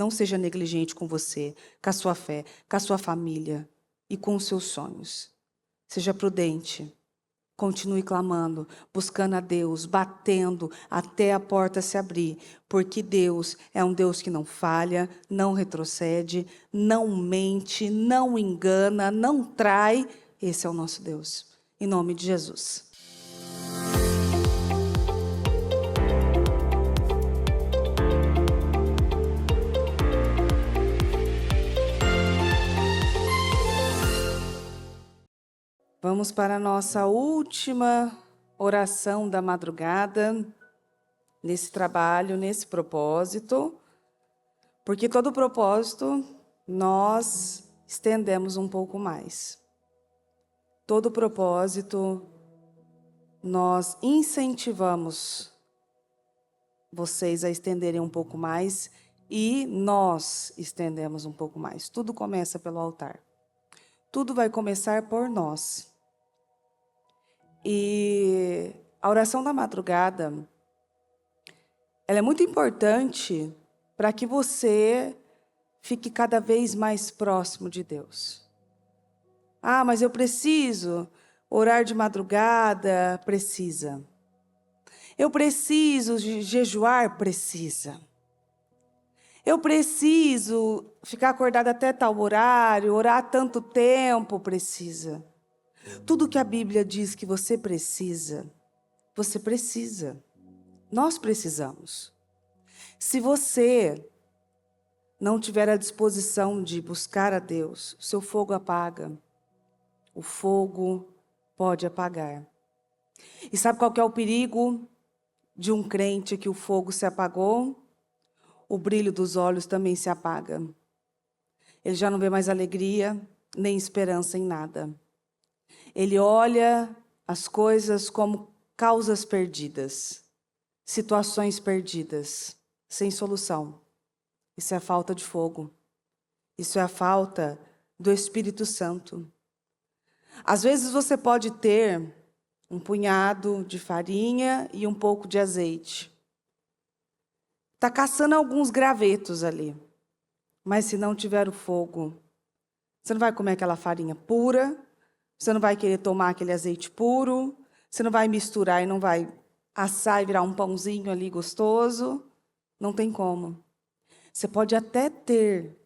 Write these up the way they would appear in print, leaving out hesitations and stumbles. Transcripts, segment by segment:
Não seja negligente com você, com a sua fé, com a sua família e com os seus sonhos. Seja prudente. Continue clamando, buscando a Deus, batendo até a porta se abrir. Porque Deus é um Deus que não falha, não retrocede, não mente, não engana, não trai. Esse é o nosso Deus. Em nome de Jesus. Vamos para a nossa última oração da madrugada, nesse trabalho, nesse propósito, porque todo propósito nós estendemos um pouco mais. Todo propósito nós incentivamos vocês a estenderem um pouco mais e nós estendemos um pouco mais. Tudo começa pelo altar. Tudo vai começar por nós. E a oração da madrugada, ela é muito importante para que você fique cada vez mais próximo de Deus. Ah, mas eu preciso orar de madrugada? Precisa. Eu preciso jejuar? Precisa. Eu preciso ficar acordada até tal horário, orar tanto tempo? Precisa. Tudo que a Bíblia diz que você precisa, você precisa. Nós precisamos. Se você não tiver a disposição de buscar a Deus, o seu fogo apaga. O fogo pode apagar. E sabe qual que é o perigo de um crente que o fogo se apagou? O brilho dos olhos também se apaga. Ele já não vê mais alegria, nem esperança em nada. Ele olha as coisas como causas perdidas, situações perdidas, sem solução. Isso é a falta de fogo. Isso é a falta do Espírito Santo. Às vezes você pode ter um punhado de farinha e um pouco de azeite. Está caçando alguns gravetos ali. Mas se não tiver o fogo, você não vai comer aquela farinha pura, você não vai querer tomar aquele azeite puro, você não vai misturar e não vai assar e virar um pãozinho ali gostoso. Não tem como. Você pode até ter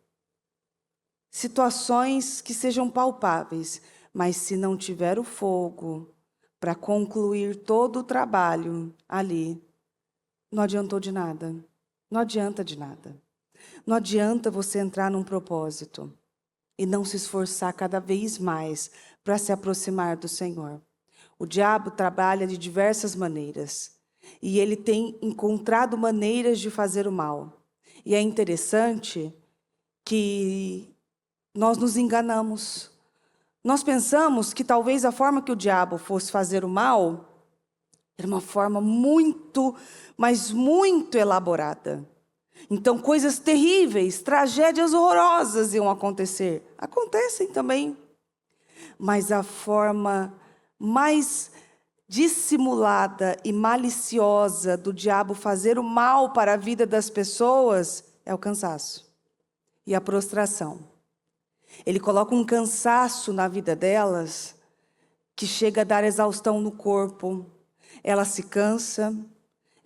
situações que sejam palpáveis, mas se não tiver o fogo para concluir todo o trabalho ali, não adiantou de nada. Não adianta de nada. Não adianta você entrar num propósito e não se esforçar cada vez mais para se aproximar do Senhor. O diabo trabalha de diversas maneiras e ele tem encontrado maneiras de fazer o mal. E é interessante que nós nos enganamos. Nós pensamos que talvez a forma que o diabo fosse fazer o mal era uma forma muito, mas muito elaborada. Então, coisas terríveis, tragédias horrorosas iam acontecer. Acontecem também. Mas a forma mais dissimulada e maliciosa do diabo fazer o mal para a vida das pessoas é o cansaço e a prostração. Ele coloca um cansaço na vida delas que chega a dar exaustão no corpo. Ela se cansa.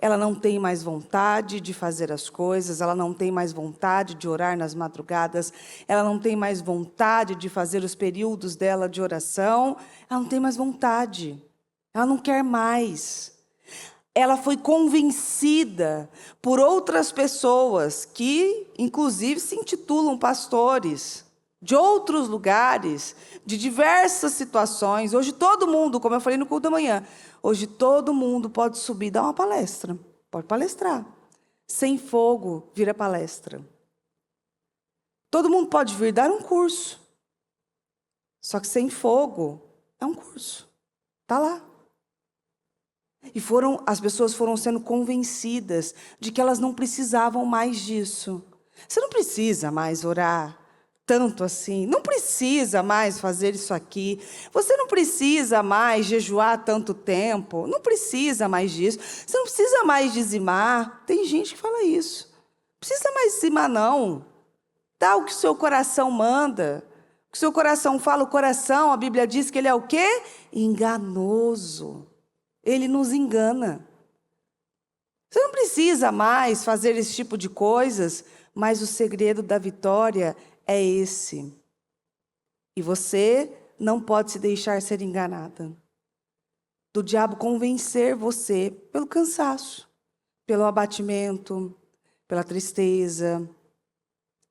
Ela não tem mais vontade de fazer as coisas, ela não tem mais vontade de orar nas madrugadas, ela não tem mais vontade de fazer os períodos dela de oração, ela não tem mais vontade, ela não quer mais. Ela foi convencida por outras pessoas que, inclusive, se intitulam pastores, de outros lugares, de diversas situações. Hoje todo mundo, como eu falei no culto da manhã, hoje todo mundo pode subir e dar uma palestra. Pode palestrar. Sem fogo, vira palestra. Todo mundo pode vir dar um curso. Só que sem fogo, é um curso. Está lá. E as pessoas foram sendo convencidas de que elas não precisavam mais disso. Você não precisa mais orar tanto assim, não precisa mais fazer isso aqui, você não precisa mais jejuar tanto tempo, não precisa mais disso, você não precisa mais dizimar. Tem gente que fala isso. Precisa mais de cima, não. Dá o que o seu coração manda. O que o seu coração fala, o coração, a Bíblia diz que ele é o quê? Enganoso. Ele nos engana. Você não precisa mais fazer esse tipo de coisas, mas o segredo da vitória é esse. E você não pode se deixar ser enganada. Do diabo convencer você pelo cansaço, pelo abatimento, pela tristeza.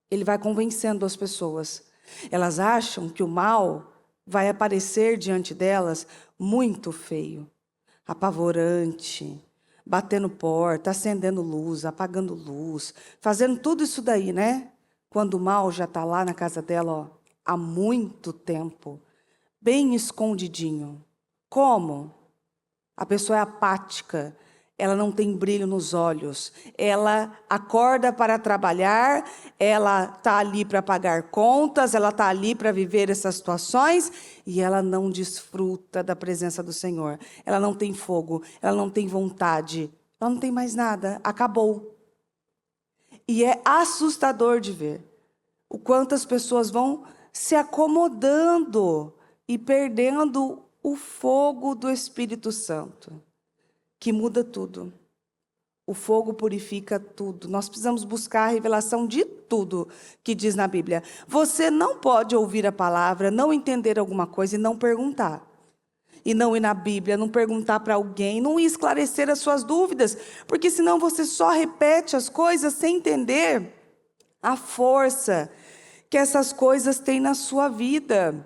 Ele vai convencendo as pessoas. Elas acham que o mal vai aparecer diante delas muito feio, apavorante, batendo porta, acendendo luz, apagando luz, fazendo tudo isso daí, né? Quando o mal já está lá na casa dela, ó, há muito tempo, bem escondidinho. Como? A pessoa é apática, ela não tem brilho nos olhos, ela acorda para trabalhar, ela está ali para pagar contas, ela está ali para viver essas situações e ela não desfruta da presença do Senhor. Ela não tem fogo, ela não tem vontade, ela não tem mais nada, acabou. E é assustador de ver o quanto as pessoas vão se acomodando e perdendo o fogo do Espírito Santo, que muda tudo. O fogo purifica tudo. Nós precisamos buscar a revelação de tudo que diz na Bíblia. Você não pode ouvir a palavra, não entender alguma coisa e não perguntar. E não ir na Bíblia, não perguntar para alguém, não esclarecer as suas dúvidas, porque senão você só repete as coisas sem entender a força que essas coisas têm na sua vida.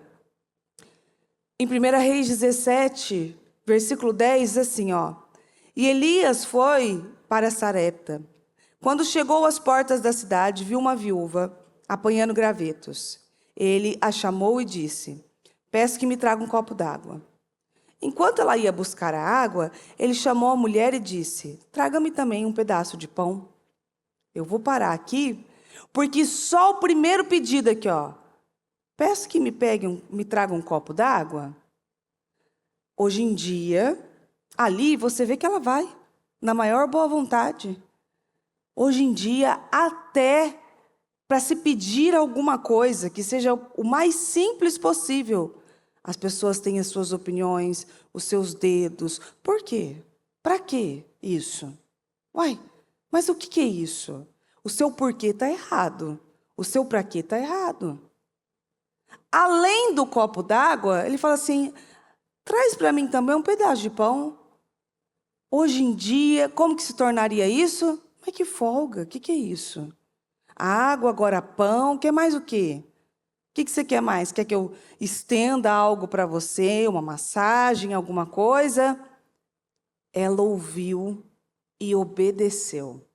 Em 1 Reis 17, versículo 10, diz assim, ó. E Elias foi para Sarepta. Quando chegou às portas da cidade, viu uma viúva apanhando gravetos. Ele a chamou e disse, peço que me traga um copo d'água. Enquanto ela ia buscar a água, ele chamou a mulher e disse, traga-me também um pedaço de pão. Eu vou parar aqui, porque só o primeiro pedido aqui, ó. Peço que me traga um copo d'água. Hoje em dia, ali você vê que ela vai, na maior boa vontade. Hoje em dia, até para se pedir alguma coisa, que seja o mais simples possível, as pessoas têm as suas opiniões, os seus dedos. Por quê? Para quê isso? Uai, mas o que é isso? O seu porquê está errado. O seu para quê está errado. Além do copo d'água, ele fala assim, traz para mim também um pedaço de pão. Hoje em dia, como que se tornaria isso? Mas que folga, o que é isso? Água, agora pão, quer mais o quê? O que você quer mais? Quer que eu estenda algo para você, uma massagem, alguma coisa? Ela ouviu e obedeceu.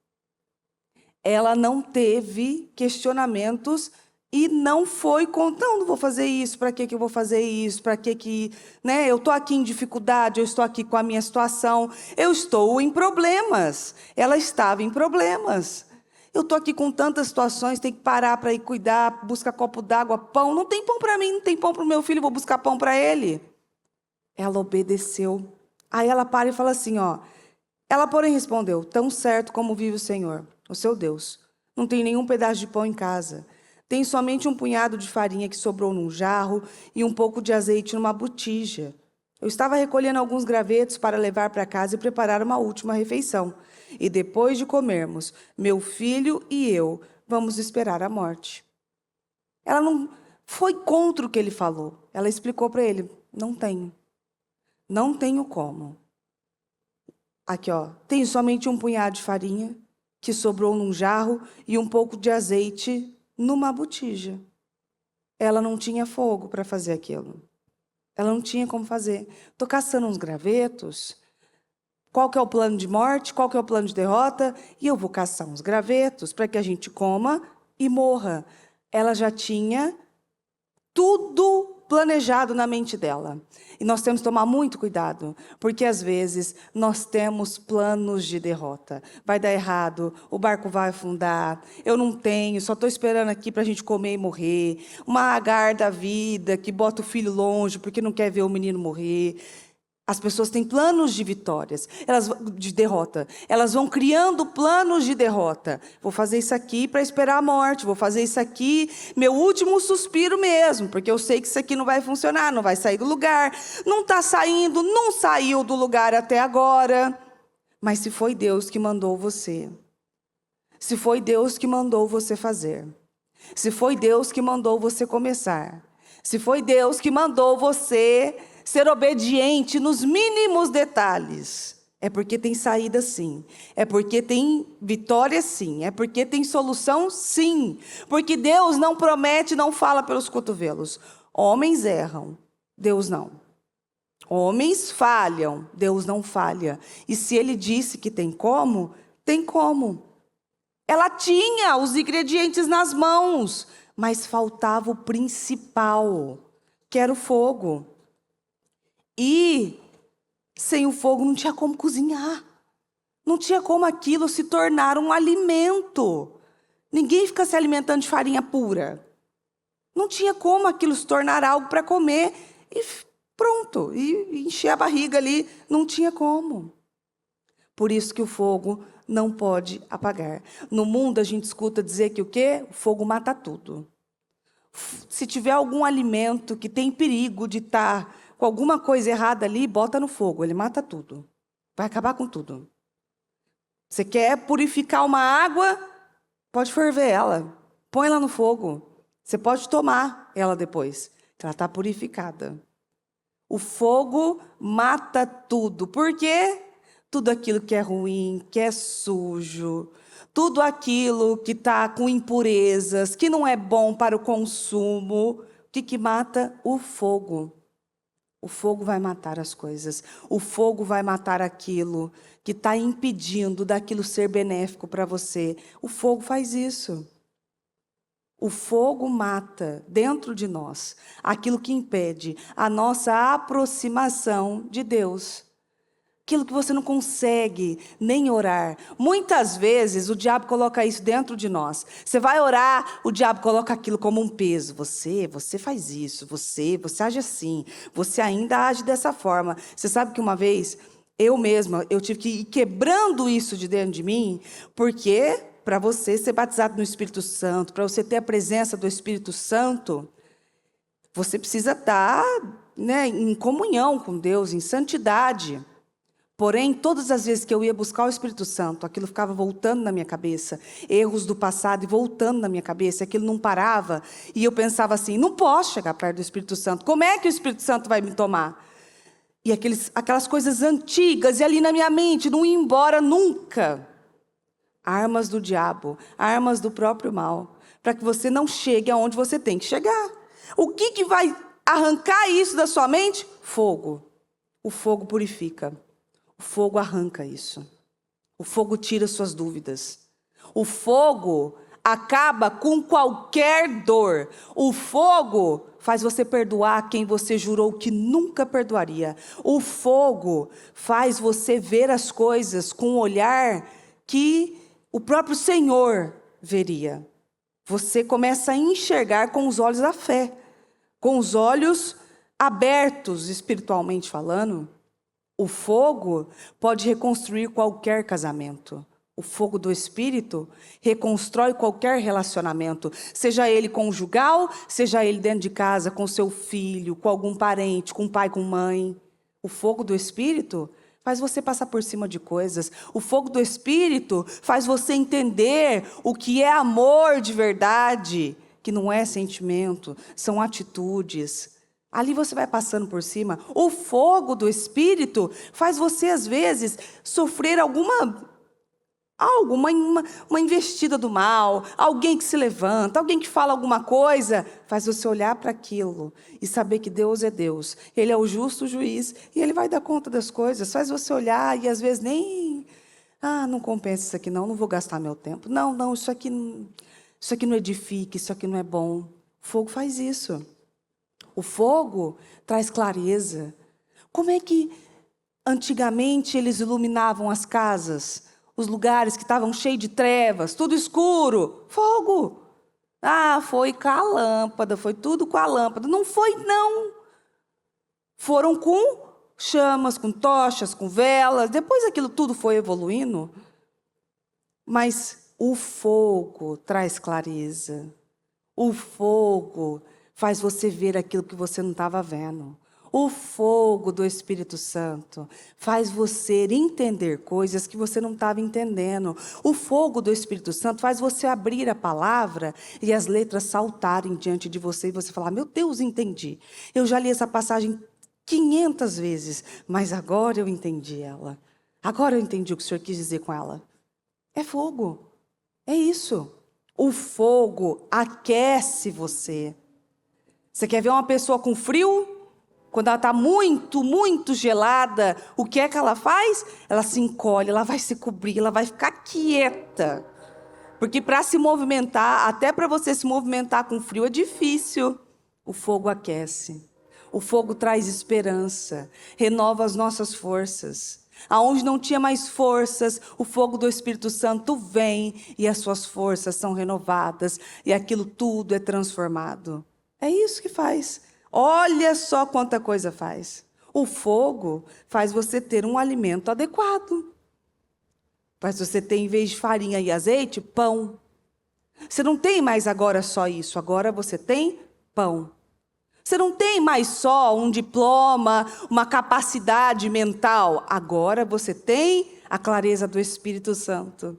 Ela não teve questionamentos e não foi com, não vou fazer isso, para que eu vou fazer isso, para que, né? Eu estou aqui em dificuldade, eu estou aqui com a minha situação, eu estou em problemas. Ela estava em problemas. Eu estou aqui com tantas situações, tem que parar para ir cuidar, buscar copo d'água, pão. Não tem pão para mim, não tem pão para o meu filho, vou buscar pão para ele. Ela obedeceu. Aí ela para e fala assim, ó. Ela, porém, respondeu, tão certo como vive o Senhor, o seu Deus. Não tem nenhum pedaço de pão em casa. Tem somente um punhado de farinha que sobrou num jarro e um pouco de azeite numa botija. Eu estava recolhendo alguns gravetos para levar para casa e preparar uma última refeição. E depois de comermos, meu filho e eu vamos esperar a morte. Ela não foi contra o que ele falou. Ela explicou para ele, não tenho. Não tenho como. Aqui, ó, tem somente um punhado de farinha que sobrou num jarro e um pouco de azeite numa botija. Ela não tinha fogo para fazer aquilo. Ela não tinha como fazer. Estou caçando uns gravetos. Qual que é o plano de morte? Qual que é o plano de derrota? E eu vou caçar uns gravetos para que a gente coma e morra. Ela já tinha tudo planejado na mente dela. E nós temos que tomar muito cuidado, porque às vezes nós temos planos de derrota. Vai dar errado, o barco vai afundar, eu não tenho, só estou esperando aqui para a gente comer e morrer. Uma Agar da vida que bota o filho longe porque não quer ver o menino morrer. As pessoas têm planos de vitórias, de derrota. Elas vão criando planos de derrota. Vou fazer isso aqui para esperar a morte. Vou fazer isso aqui, meu último suspiro mesmo, porque eu sei que isso aqui não vai funcionar, não vai sair do lugar. Não está saindo, não saiu do lugar até agora. Mas se foi Deus que mandou você, se foi Deus que mandou você fazer, se foi Deus que mandou você começar, se foi Deus que mandou você ser obediente nos mínimos detalhes, é porque tem saída sim, é porque tem vitória sim, é porque tem solução sim, porque Deus não promete, não fala pelos cotovelos. Homens erram, Deus não. Homens falham, Deus não falha. E se Ele disse que tem como, tem como. Ela tinha os ingredientes nas mãos, mas faltava o principal, que era o fogo. E sem o fogo não tinha como cozinhar. Não tinha como aquilo se tornar um alimento. Ninguém fica se alimentando de farinha pura. Não tinha como aquilo se tornar algo para comer e pronto, e encher a barriga ali. Não tinha como. Por isso que o fogo não pode apagar. No mundo a gente escuta dizer que o quê? O fogo mata tudo. Se tiver algum alimento que tem perigo de estar com alguma coisa errada ali, bota no fogo, ele mata tudo. Vai acabar com tudo. Você quer purificar uma água? Pode ferver ela. Põe ela no fogo. Você pode tomar ela depois, que ela está purificada. O fogo mata tudo. Por quê? Tudo aquilo que é ruim, que é sujo, tudo aquilo que está com impurezas, que não é bom para o consumo. O que mata? O fogo. O fogo vai matar as coisas. O fogo vai matar aquilo que está impedindo daquilo ser benéfico para você. O fogo faz isso. O fogo mata dentro de nós aquilo que impede a nossa aproximação de Deus. Aquilo que você não consegue nem orar. Muitas vezes o diabo coloca isso dentro de nós. Você vai orar, o diabo coloca aquilo como um peso. Você faz isso, você age assim, você ainda age dessa forma. Você sabe que uma vez, eu mesma, eu tive que ir quebrando isso de dentro de mim, porque para você ser batizado no Espírito Santo, para você ter a presença do Espírito Santo, você precisa estar, em comunhão com Deus, em santidade. Porém, todas as vezes que eu ia buscar o Espírito Santo, aquilo ficava voltando na minha cabeça, erros do passado e voltando na minha cabeça, aquilo não parava, e eu pensava assim, não posso chegar perto do Espírito Santo, como é que o Espírito Santo vai me tomar? E aquelas coisas antigas, e ali na minha mente, não ia embora nunca. Armas do diabo, armas do próprio mal, para que você não chegue aonde você tem que chegar. O que vai arrancar isso da sua mente? Fogo. O fogo purifica. O fogo arranca isso. O fogo tira suas dúvidas. O fogo acaba com qualquer dor. O fogo faz você perdoar quem você jurou que nunca perdoaria. O fogo faz você ver as coisas com um olhar que o próprio Senhor veria. Você começa a enxergar com os olhos da fé, com os olhos abertos espiritualmente falando. O fogo pode reconstruir qualquer casamento. O fogo do Espírito reconstrói qualquer relacionamento, seja ele conjugal, seja ele dentro de casa, com seu filho, com algum parente, com pai, com mãe. O fogo do Espírito faz você passar por cima de coisas. O fogo do Espírito faz você entender o que é amor de verdade, que não é sentimento, são atitudes. Ali você vai passando por cima. O fogo do Espírito faz você, às vezes, sofrer uma investida do mal, alguém que se levanta, alguém que fala alguma coisa, faz você olhar para aquilo e saber que Deus é Deus. Ele é o justo juiz e Ele vai dar conta das coisas. Faz você olhar e, às vezes, nem... não compensa isso aqui, não vou gastar meu tempo. Não, isso aqui não edifica, isso aqui não é bom. O fogo faz isso. O fogo traz clareza. Como é que antigamente eles iluminavam as casas, os lugares que estavam cheios de trevas, tudo escuro? Fogo. Foi com a lâmpada, foi tudo com a lâmpada. Não foi, não. Foram com chamas, com tochas, com velas. Depois aquilo tudo foi evoluindo. Mas o fogo traz clareza. O fogo faz você ver aquilo que você não estava vendo. O fogo do Espírito Santo faz você entender coisas que você não estava entendendo. O fogo do Espírito Santo faz você abrir a palavra e as letras saltarem diante de você e você falar: meu Deus, entendi. Eu já li essa passagem 500 vezes, mas agora eu entendi ela. Agora eu entendi o que o Senhor quis dizer com ela. É fogo. É isso. O fogo aquece você. Você quer ver uma pessoa com frio? Quando ela está muito, muito gelada, o que é que ela faz? Ela se encolhe, ela vai se cobrir, ela vai ficar quieta. Porque para se movimentar, até para você se movimentar com frio é difícil. O fogo aquece. O fogo traz esperança, renova as nossas forças. Aonde não tinha mais forças, o fogo do Espírito Santo vem e as suas forças são renovadas e aquilo tudo é transformado. É isso que faz. Olha só quanta coisa faz. O fogo faz você ter um alimento adequado. Faz você ter, em vez de farinha e azeite, pão. Você não tem mais agora só isso, agora você tem pão. Você não tem mais só um diploma, uma capacidade mental. Agora você tem a clareza do Espírito Santo.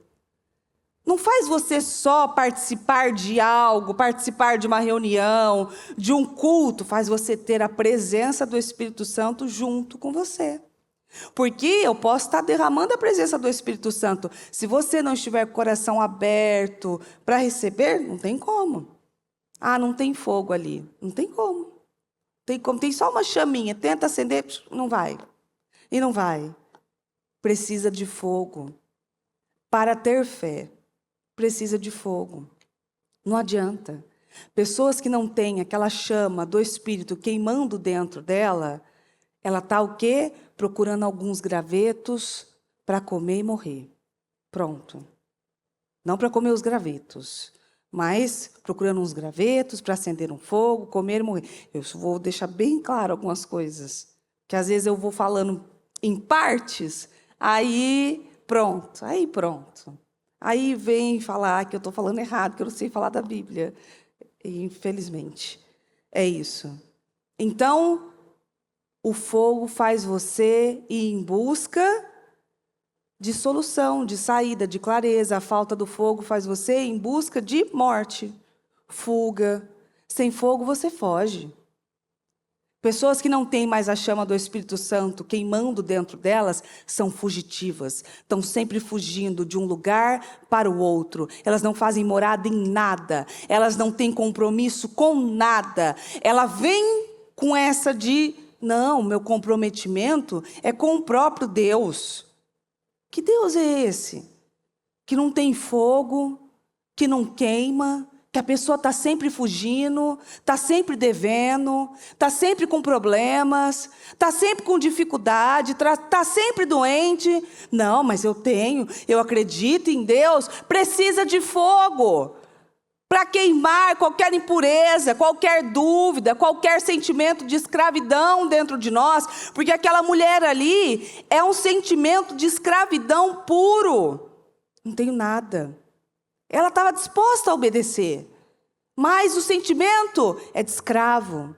Não faz você só participar de algo, participar de uma reunião, de um culto. Faz você ter a presença do Espírito Santo junto com você. Porque eu posso estar derramando a presença do Espírito Santo. Se você não estiver com o coração aberto para receber, não tem como. Ah, não tem fogo ali. Não tem como. Tem só uma chaminha, tenta acender, não vai. E não vai. Precisa de fogo. Para ter fé, precisa de fogo. Não adianta. Pessoas que não têm aquela chama do Espírito queimando dentro dela, ela está o quê? Procurando alguns gravetos para comer e morrer. Pronto. Não para comer os gravetos, mas procurando uns gravetos para acender um fogo, comer e morrer. Eu vou deixar bem claro algumas coisas, que às vezes eu vou falando em partes, aí pronto. Aí vem falar que eu estou falando errado, que eu não sei falar da Bíblia. E, infelizmente, é isso. Então, o fogo faz você ir em busca de solução, de saída, de clareza. A falta do fogo faz você ir em busca de morte, fuga. Sem fogo você foge. Pessoas que não têm mais a chama do Espírito Santo queimando dentro delas são fugitivas. Estão sempre fugindo de um lugar para o outro. Elas não fazem morada em nada. Elas não têm compromisso com nada. Ela vem com essa de, não, meu comprometimento é com o próprio Deus. Que Deus é esse? Que não tem fogo, que não queima, que a pessoa está sempre fugindo, está sempre devendo, está sempre com problemas, está sempre com dificuldade, está sempre doente. Não, mas eu acredito em Deus, precisa de fogo para queimar qualquer impureza, qualquer dúvida, qualquer sentimento de escravidão dentro de nós, porque aquela mulher ali é um sentimento de escravidão puro. Não tenho nada. Ela estava disposta a obedecer, mas o sentimento é de escravo.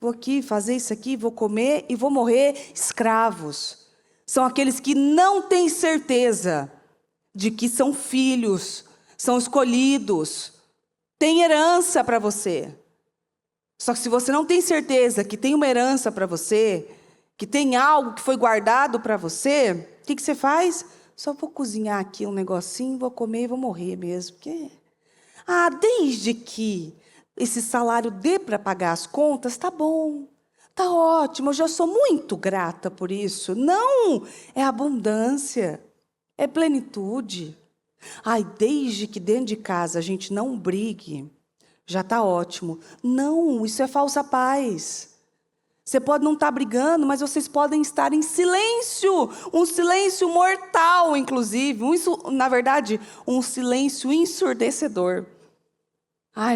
Vou aqui fazer isso aqui, vou comer e vou morrer. Escravos são aqueles que não têm certeza de que são filhos, são escolhidos, tem herança para você. Só que se você não tem certeza que tem uma herança para você, que tem algo que foi guardado para você, o que você faz? Só vou cozinhar aqui um negocinho, vou comer e vou morrer mesmo. Porque, desde que esse salário dê para pagar as contas, tá bom, tá ótimo, eu já sou muito grata por isso. Não, é abundância, é plenitude. Desde que dentro de casa a gente não brigue, já está ótimo. Não, isso é falsa paz. Você pode não estar brigando, mas vocês podem estar em silêncio, um silêncio mortal, inclusive, na verdade, um silêncio ensurdecedor.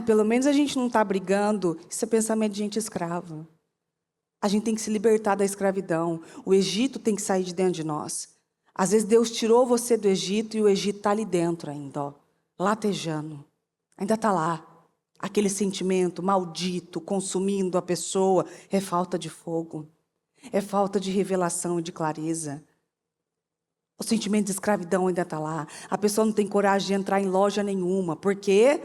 Pelo menos a gente não está brigando. Isso é pensamento de gente escrava. A gente tem que se libertar da escravidão. O Egito tem que sair de dentro de nós. Às vezes Deus tirou você do Egito e o Egito está ali dentro ainda, ó, latejando. Ainda está lá. Aquele sentimento maldito consumindo a pessoa. É falta de fogo. É falta de revelação e de clareza. O sentimento de escravidão ainda está lá. A pessoa não tem coragem de entrar em loja nenhuma. Por quê?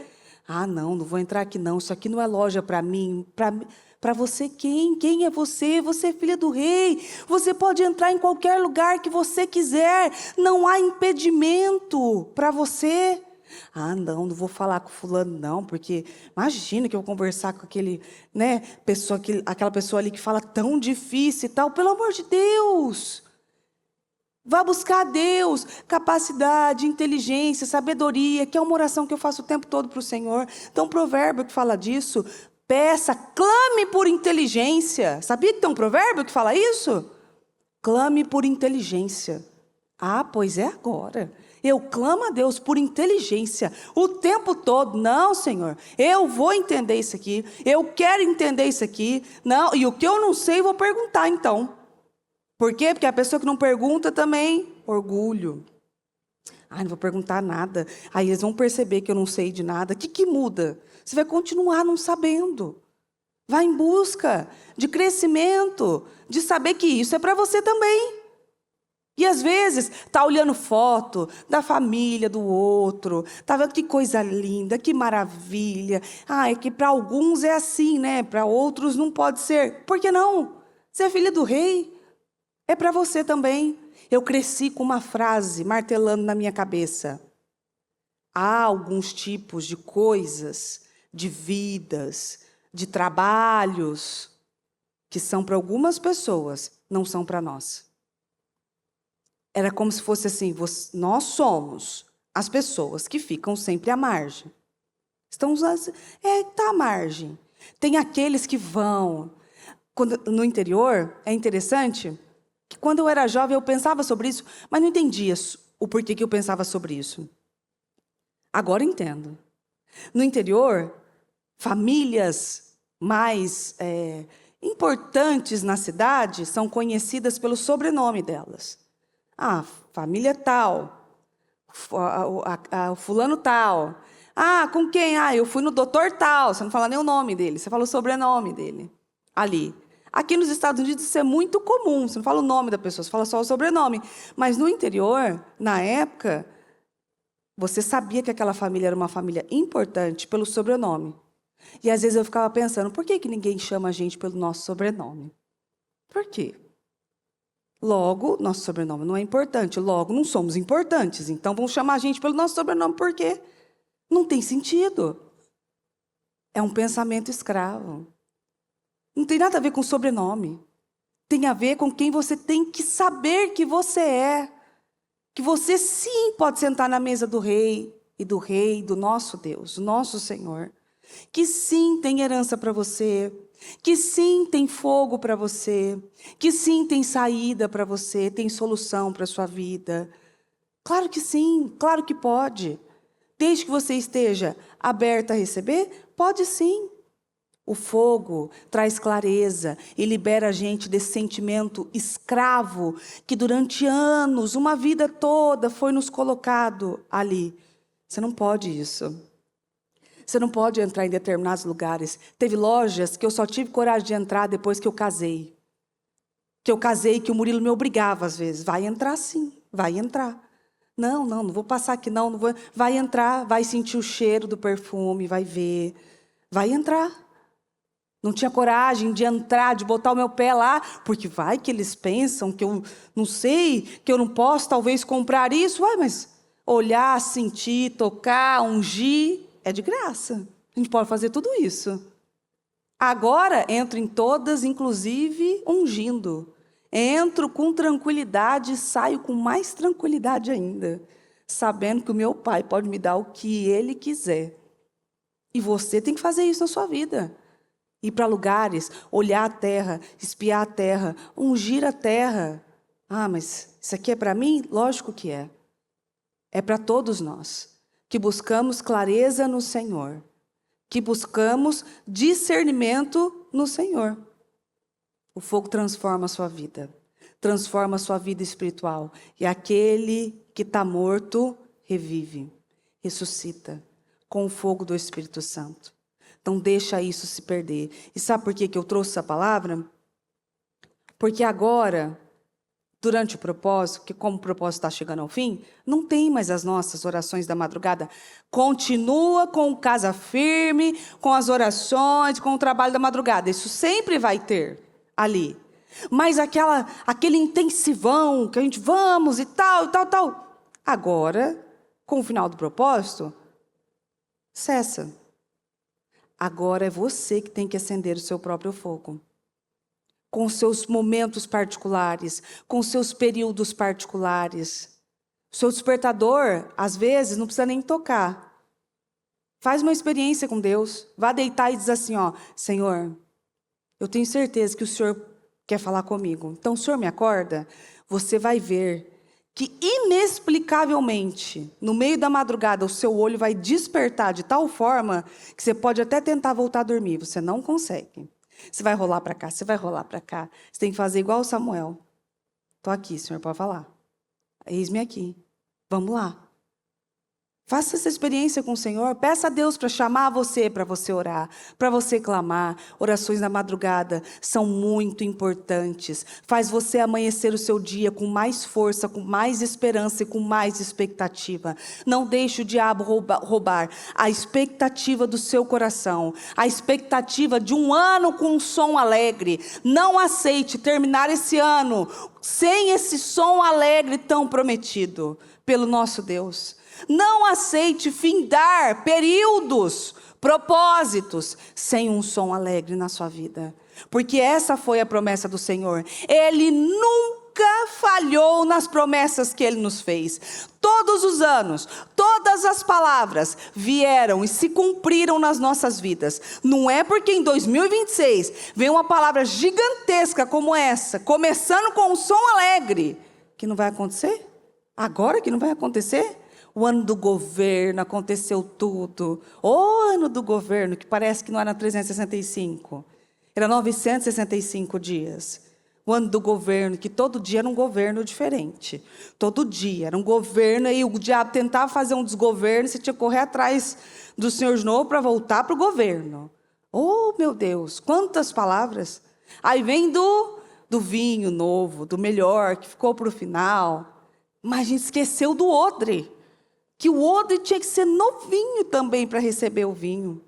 Ah, não vou entrar aqui não. Isso aqui não é loja para mim. Para você quem? Quem é você? Você é filha do rei. Você pode entrar em qualquer lugar que você quiser. Não há impedimento para você. Ah, não vou falar com fulano não, porque imagina que eu vou conversar com aquela pessoa ali que fala tão difícil e tal. Pelo amor de Deus! Vá buscar a Deus, capacidade, inteligência, sabedoria, que é uma oração que eu faço o tempo todo para o Senhor. Então, um provérbio que fala disso, peça, clame por inteligência. Sabia que tem um provérbio que fala isso? Clame por inteligência. Ah, pois é agora. Eu clamo a Deus por inteligência o tempo todo. Não, Senhor, eu vou entender isso aqui. Eu quero entender isso aqui. Não, e o que eu não sei, vou perguntar então. Por quê? Porque a pessoa que não pergunta também, orgulho. Ah, não vou perguntar nada. Aí eles vão perceber que eu não sei de nada. O que muda? Você vai continuar não sabendo. Vai em busca de crescimento, de saber que isso é para você também. E às vezes está olhando foto da família do outro, está vendo que coisa linda, que maravilha. Ah, é que para alguns é assim, né? Para outros não pode ser. Por que não? Você é filha do rei. É para você também. Eu cresci com uma frase martelando na minha cabeça. Há alguns tipos de coisas, de vidas, de trabalhos, que são para algumas pessoas, não são para nós. Era como se fosse assim, nós somos as pessoas que ficam sempre à margem. Está à margem. Tem aqueles que vão. No interior, é interessante... que quando eu era jovem eu pensava sobre isso, mas não entendia o porquê que eu pensava sobre isso. Agora entendo. No interior, famílias mais importantes na cidade são conhecidas pelo sobrenome delas. Ah, família tal, o fulano tal. Ah, com quem? Ah, eu fui no doutor tal. Você não fala nem o nome dele, você fala o sobrenome dele. Ali. Aqui nos Estados Unidos isso é muito comum, você não fala o nome da pessoa, você fala só o sobrenome. Mas no interior, na época, você sabia que aquela família era uma família importante pelo sobrenome. E às vezes eu ficava pensando, por que ninguém chama a gente pelo nosso sobrenome? Por quê? Logo, nosso sobrenome não é importante, logo não somos importantes, então vão chamar a gente pelo nosso sobrenome, por quê? Não tem sentido. É um pensamento escravo. Não tem nada a ver com sobrenome. Tem a ver com quem você tem que saber que você é. Que você sim pode sentar na mesa do rei, do nosso Deus, do nosso Senhor. Que sim tem herança para você. Que sim tem fogo para você. Que sim tem saída para você, tem solução para a sua vida. Claro que sim, claro que pode. Desde que você esteja aberta a receber, pode sim. O fogo traz clareza e libera a gente desse sentimento escravo que durante anos, uma vida toda, foi nos colocado ali. Você não pode isso. Você não pode entrar em determinados lugares. Teve lojas que eu só tive coragem de entrar depois que eu casei. Que o Murilo me obrigava às vezes. Vai entrar sim, vai entrar. Não vou passar aqui não vou. Vai entrar, vai sentir o cheiro do perfume, vai ver. Vai entrar. Não tinha coragem de entrar, de botar o meu pé lá, porque vai que eles pensam que eu não sei, que eu não posso talvez comprar isso. Ué, mas olhar, sentir, tocar, ungir, é de graça. A gente pode fazer tudo isso. Agora, entro em todas, inclusive ungindo. Entro com tranquilidade e saio com mais tranquilidade ainda, sabendo que o meu Pai pode me dar o que Ele quiser. E você tem que fazer isso na sua vida. Ir para lugares, olhar a terra, espiar a terra, ungir a terra. Ah, mas isso aqui é para mim? Lógico que é. É para todos nós, que buscamos clareza no Senhor, que buscamos discernimento no Senhor. O fogo transforma a sua vida. Transforma a sua vida espiritual. E aquele que está morto, revive, ressuscita, com o fogo do Espírito Santo. Não deixa isso se perder. E sabe por que eu trouxe essa palavra? Porque agora, durante o propósito, que como o propósito está chegando ao fim, não tem mais as nossas orações da madrugada. Continua com o Casa Firme, com as orações, com o trabalho da madrugada. Isso sempre vai ter ali. Mas aquele intensivão que a gente vamos e tal. Agora, com o final do propósito, cessa. Agora é você que tem que acender o seu próprio fogo. Com seus momentos particulares, com seus períodos particulares. O seu despertador, às vezes, não precisa nem tocar. Faz uma experiência com Deus. Vá deitar e diz assim, ó, Senhor, eu tenho certeza que o Senhor quer falar comigo. Então, o Senhor me acorda? Você vai ver que inexplicavelmente, no meio da madrugada, o seu olho vai despertar de tal forma que você pode até tentar voltar a dormir. Você não consegue. Você vai rolar para cá, você vai rolar para cá. Você tem que fazer igual o Samuel. Estou aqui, Senhor, pode falar. Eis-me aqui. Vamos lá. Faça essa experiência com o Senhor. Peça a Deus para chamar você, para você orar, para você clamar. Orações na madrugada são muito importantes. Faz você amanhecer o seu dia com mais força, com mais esperança e com mais expectativa. Não deixe o diabo roubar a expectativa do seu coração, a expectativa de um ano com um som alegre. Não aceite terminar esse ano sem esse som alegre tão prometido pelo nosso Deus. Não aceite findar períodos, propósitos, sem um som alegre na sua vida. Porque essa foi a promessa do Senhor. Ele nunca falhou nas promessas que Ele nos fez. Todos os anos, todas as palavras vieram e se cumpriram nas nossas vidas. Não é porque em 2026 vem uma palavra gigantesca como essa, começando com um som alegre, que não vai acontecer? Agora que não vai acontecer? O ano do governo, aconteceu tudo. O ano do governo, que parece que não era 365. Era 965 dias. O ano do governo, que todo dia era um governo diferente. Todo dia era um governo, e o diabo tentava fazer um desgoverno, você tinha que correr atrás do Senhor de novo para voltar para o governo. Oh, meu Deus, quantas palavras. Aí vem do vinho novo, do melhor, que ficou para o final. Mas a gente esqueceu do odre. Que o odre tinha que ser novinho também para receber o vinho.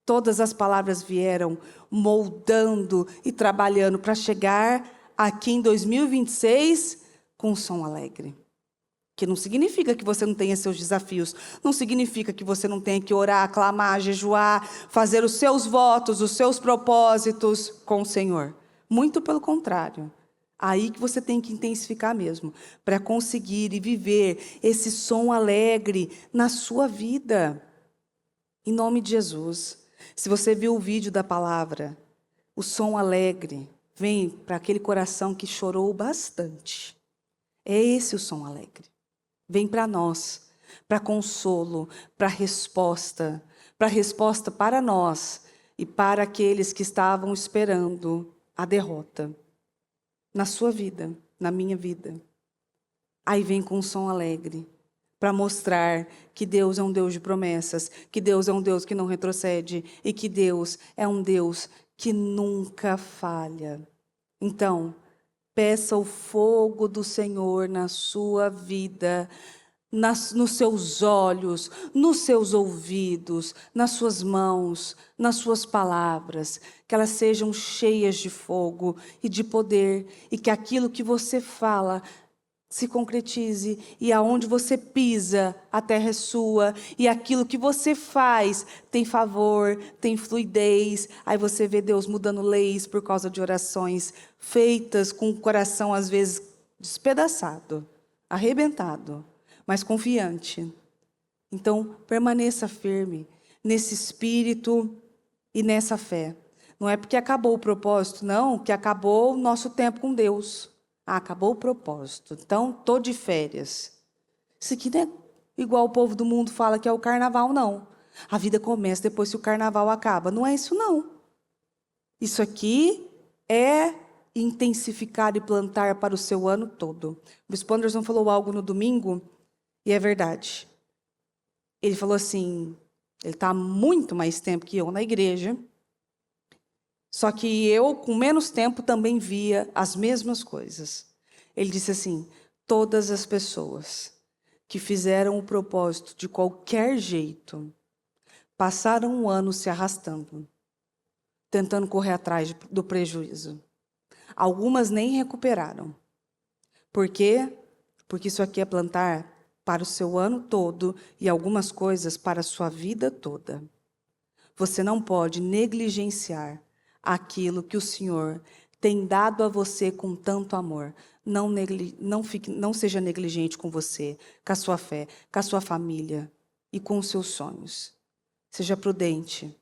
Todas as palavras vieram moldando e trabalhando para chegar aqui em 2026 com um som alegre. Que não significa que você não tenha seus desafios, não significa que você não tenha que orar, clamar, jejuar, fazer os seus votos, os seus propósitos com o Senhor. Muito pelo contrário. Aí que você tem que intensificar mesmo, para conseguir e viver esse som alegre na sua vida. Em nome de Jesus. Se você viu o vídeo da palavra, o som alegre vem para aquele coração que chorou bastante. É esse o som alegre. Vem para nós, para consolo, para resposta para nós e para aqueles que estavam esperando a derrota. Na sua vida, na minha vida. Aí vem com um som alegre, para mostrar que Deus é um Deus de promessas, que Deus é um Deus que não retrocede, e que Deus é um Deus que nunca falha. Então, peça o fogo do Senhor na sua vida, nos seus olhos, nos seus ouvidos, nas suas mãos, nas suas palavras, que elas sejam cheias de fogo e de poder, e que aquilo que você fala se concretize, e aonde você pisa, a terra é sua, e aquilo que você faz tem favor, tem fluidez. Aí você vê Deus mudando leis por causa de orações feitas com o coração às vezes despedaçado, arrebentado, mas confiante. Então, permaneça firme nesse espírito e nessa fé. Não é porque acabou o propósito, não, que acabou o nosso tempo com Deus. Acabou o propósito. Então, estou de férias. Isso aqui não é igual o povo do mundo fala que é o carnaval, não. A vida começa depois que o carnaval acaba. Não é isso, não. Isso aqui é intensificar e plantar para o seu ano todo. O Bispo Anderson falou algo no domingo, e é verdade. Ele falou assim, ele está há muito mais tempo que eu na igreja, só que eu, com menos tempo, também via as mesmas coisas. Ele disse assim, todas as pessoas que fizeram o propósito de qualquer jeito, passaram um ano se arrastando, tentando correr atrás do prejuízo. Algumas nem recuperaram. Por quê? Porque isso aqui é plantar para o seu ano todo e algumas coisas para a sua vida toda. Você não pode negligenciar aquilo que o Senhor tem dado a você com tanto amor. Não seja negligente com você, com a sua fé, com a sua família e com os seus sonhos. Seja prudente.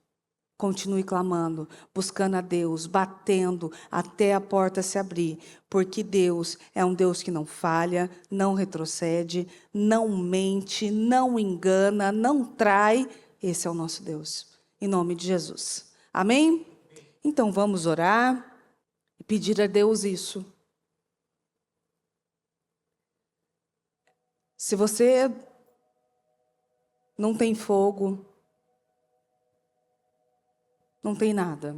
Continue clamando, buscando a Deus, batendo até a porta se abrir, porque Deus é um Deus que não falha, não retrocede, não mente, não engana, não trai. Esse é o nosso Deus, em nome de Jesus. Amém? Então vamos orar e pedir a Deus isso. Se você não tem fogo, não tem nada.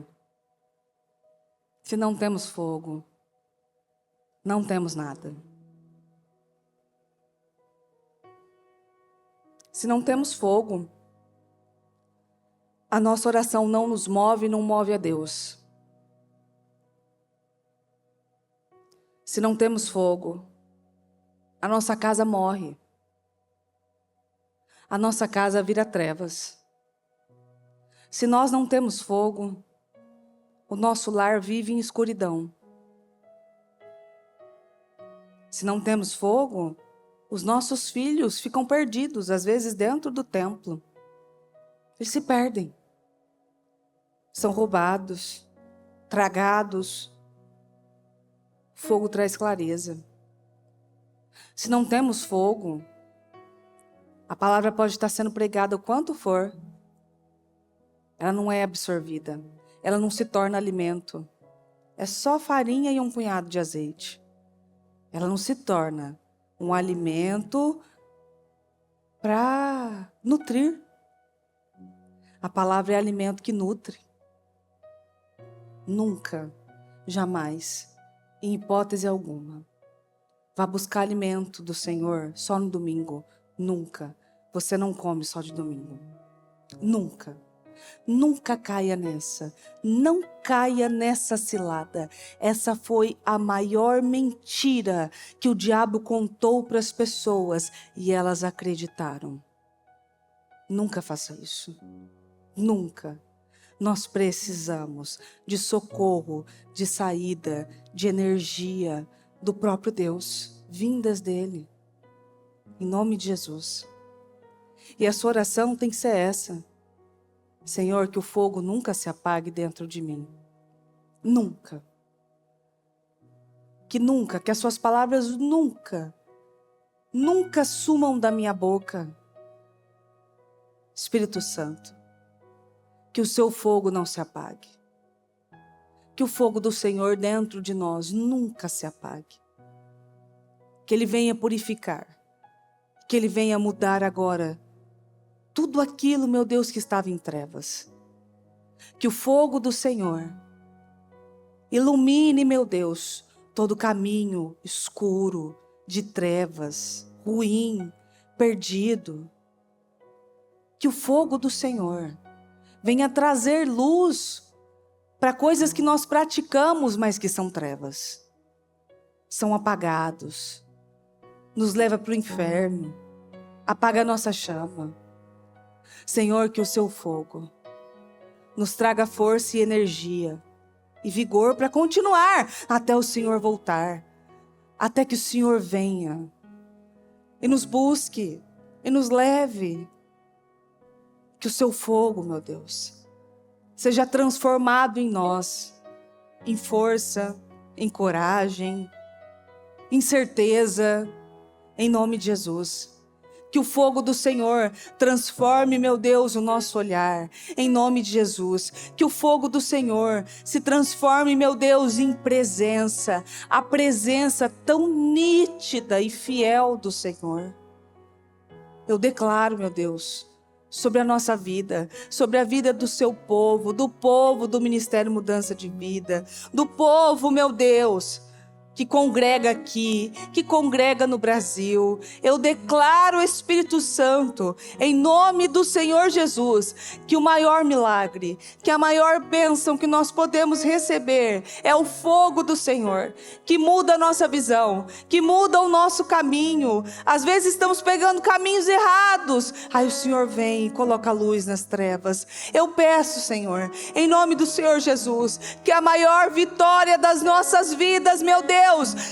Se não temos fogo, não temos nada. Se não temos fogo, a nossa oração não nos move, não move a Deus. Se não temos fogo, a nossa casa morre. A nossa casa vira trevas. Se nós não temos fogo, o nosso lar vive em escuridão. Se não temos fogo, os nossos filhos ficam perdidos, às vezes dentro do templo. Eles se perdem. São roubados, tragados. Fogo traz clareza. Se não temos fogo, a palavra pode estar sendo pregada o quanto for. Ela não é absorvida. Ela não se torna alimento. É só farinha e um punhado de azeite. Ela não se torna um alimento para nutrir. A palavra é alimento que nutre. Nunca, jamais, em hipótese alguma, vá buscar alimento do Senhor só no domingo. Nunca. Você não come só de domingo. Nunca. Nunca caia nessa. Não caia nessa cilada. Essa foi a maior mentira que o diabo contou para as pessoas e elas acreditaram. Nunca faça isso. Nunca. Nós precisamos de socorro, de saída, de energia do próprio Deus, vindas dele. Em nome de Jesus. E a sua oração tem que ser essa. Senhor, que o fogo nunca se apague dentro de mim. Nunca. Que as suas palavras nunca sumam da minha boca. Espírito Santo, que o seu fogo não se apague. Que o fogo do Senhor dentro de nós nunca se apague. Que Ele venha purificar. Que Ele venha mudar agora tudo aquilo, meu Deus, que estava em trevas. Que o fogo do Senhor ilumine, meu Deus, todo caminho escuro, de trevas, ruim, perdido. Que o fogo do Senhor venha trazer luz para coisas que nós praticamos, mas que são trevas. São apagados. Nos leva para o inferno. Apaga a nossa chama. Senhor, que o seu fogo nos traga força e energia e vigor para continuar até o Senhor voltar. Até que o Senhor venha e nos busque e nos leve. Que o seu fogo, meu Deus, seja transformado em nós, em força, em coragem, em certeza, em nome de Jesus. Que o fogo do Senhor transforme, meu Deus, o nosso olhar, em nome de Jesus. Que o fogo do Senhor se transforme, meu Deus, em presença, a presença tão nítida e fiel do Senhor. Eu declaro, meu Deus, sobre a nossa vida, sobre a vida do seu povo, do Ministério Mudança de Vida, do povo, meu Deus, que congrega aqui, que congrega no Brasil. Eu declaro, Espírito Santo, em nome do Senhor Jesus, que o maior milagre, que a maior bênção que nós podemos receber é o fogo do Senhor, que muda a nossa visão, que muda o nosso caminho. Às vezes estamos pegando caminhos errados. Aí o Senhor vem e coloca luz nas trevas. Eu peço, Senhor, em nome do Senhor Jesus, que a maior vitória das nossas vidas, meu Deus,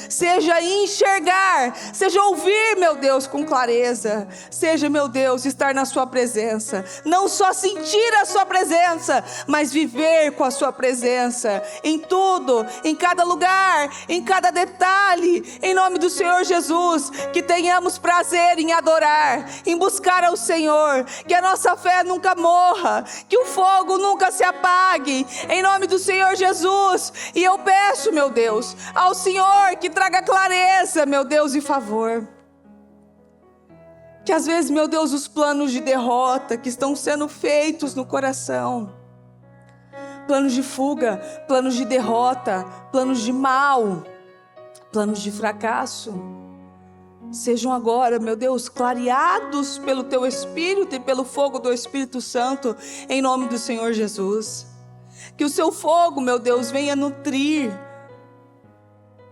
seja enxergar, seja ouvir, meu Deus, com clareza, seja, meu Deus, estar na sua presença, não só sentir a sua presença, mas viver com a sua presença, em tudo, em cada lugar, em cada detalhe, em nome do Senhor Jesus, que tenhamos prazer em adorar, em buscar ao Senhor, que a nossa fé nunca morra, que o fogo nunca se apague, em nome do Senhor Jesus. E eu peço, meu Deus, ao Senhor que traga clareza, meu Deus, e favor. Que às vezes, meu Deus, os planos de derrota que estão sendo feitos no coração, planos de fuga, planos de derrota, planos de mal, planos de fracasso, sejam agora, meu Deus, clareados pelo Teu Espírito e pelo fogo do Espírito Santo, em nome do Senhor Jesus. Que o Seu fogo, meu Deus, venha nutrir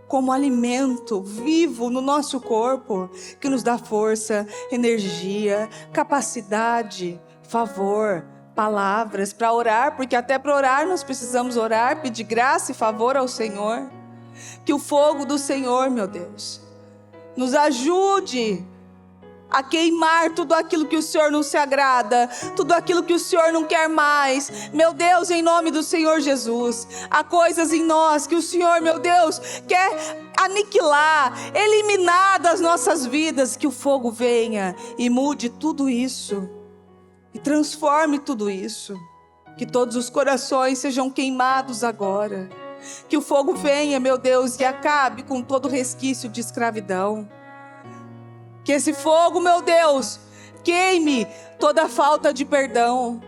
como alimento vivo no nosso corpo, que nos dá força, energia, capacidade, favor, palavras para orar, porque até para orar nós precisamos orar, pedir graça e favor ao Senhor. Que o fogo do Senhor, meu Deus, nos ajude a queimar tudo aquilo que o Senhor não se agrada, tudo aquilo que o Senhor não quer mais. Meu Deus, em nome do Senhor Jesus, há coisas em nós que o Senhor, meu Deus, quer aniquilar, eliminar das nossas vidas. Que o fogo venha e mude tudo isso, e transforme tudo isso. Que todos os corações sejam queimados agora. Que o fogo venha, meu Deus, e acabe com todo resquício de escravidão. Que esse fogo, meu Deus, queime toda falta de perdão,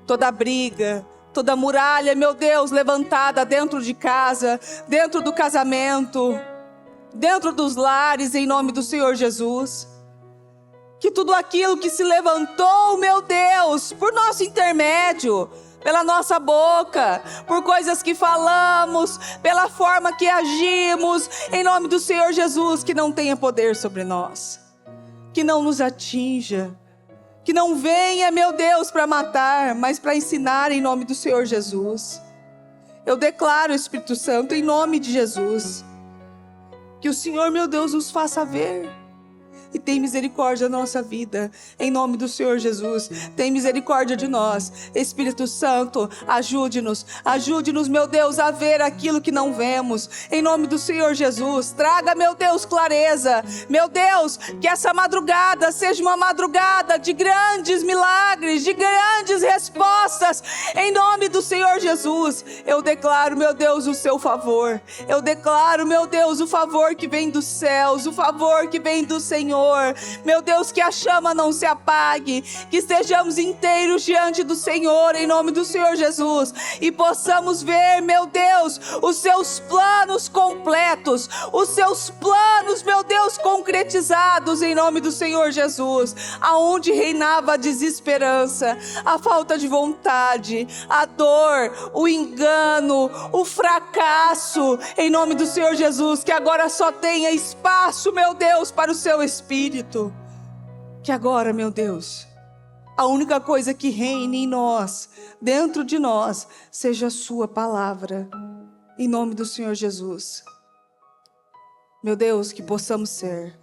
toda briga, toda muralha, meu Deus, levantada dentro de casa, dentro do casamento, dentro dos lares, em nome do Senhor Jesus. Que tudo aquilo que se levantou, meu Deus, por nosso intermédio, pela nossa boca, por coisas que falamos, pela forma que agimos, em nome do Senhor Jesus, que não tenha poder sobre nós. Que não nos atinja, que não venha, meu Deus, para matar, mas para ensinar, em nome do Senhor Jesus. Eu declaro, Espírito Santo, em nome de Jesus, que o Senhor, meu Deus, nos faça ver e tem misericórdia da nossa vida, em nome do Senhor Jesus. Tem misericórdia de nós, Espírito Santo, ajude-nos, meu Deus, a ver aquilo que não vemos, em nome do Senhor Jesus. Traga, meu Deus, clareza, meu Deus, que essa madrugada seja uma madrugada de grandes milagres, de grandes respostas, em nome do Senhor Jesus. Eu declaro, meu Deus, o seu favor, eu declaro, meu Deus, o favor que vem dos céus, o favor que vem do Senhor. Meu Deus, que a chama não se apague, que estejamos inteiros diante do Senhor, em nome do Senhor Jesus, e possamos ver, meu Deus, os seus planos completos, os seus planos, meu Deus, concretizados, em nome do Senhor Jesus. Aonde reinava a desesperança, a falta de vontade, a dor, o engano, o fracasso, em nome do Senhor Jesus, que agora só tenha espaço, meu Deus, para o seu Espírito. Que agora, meu Deus, a única coisa que reine em nós, dentro de nós, seja a sua palavra, em nome do Senhor Jesus. Meu Deus, que possamos ser,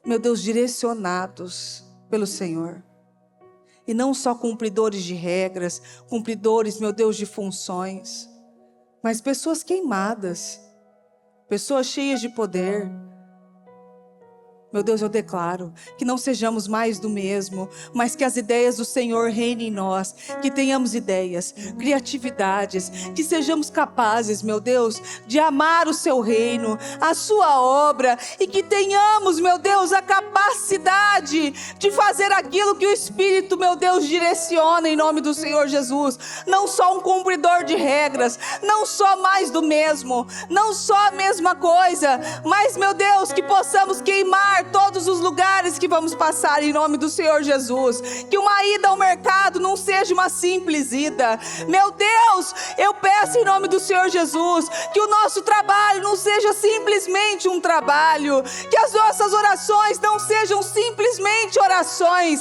meu Deus, direcionados pelo Senhor, e não só cumpridores de regras, cumpridores, meu Deus, de funções, mas pessoas queimadas, pessoas cheias de poder. Meu Deus, eu declaro que não sejamos mais do mesmo, mas que as ideias do Senhor reinem em nós, que tenhamos ideias, criatividades, que sejamos capazes, meu Deus, de amar o seu reino, a sua obra, e que tenhamos, meu Deus, a capacidade de fazer aquilo que o Espírito, meu Deus, direciona em nome do Senhor Jesus. Não só um cumpridor de regras, não só mais do mesmo, não só a mesma coisa, mas, meu Deus, que possamos queimar todos os lugares que vamos passar em nome do Senhor Jesus. Que uma ida ao mercado não seja uma simples ida. Meu Deus, eu peço em nome do Senhor Jesus que o nosso trabalho não seja simplesmente um trabalho, que as nossas orações não sejam simplesmente orações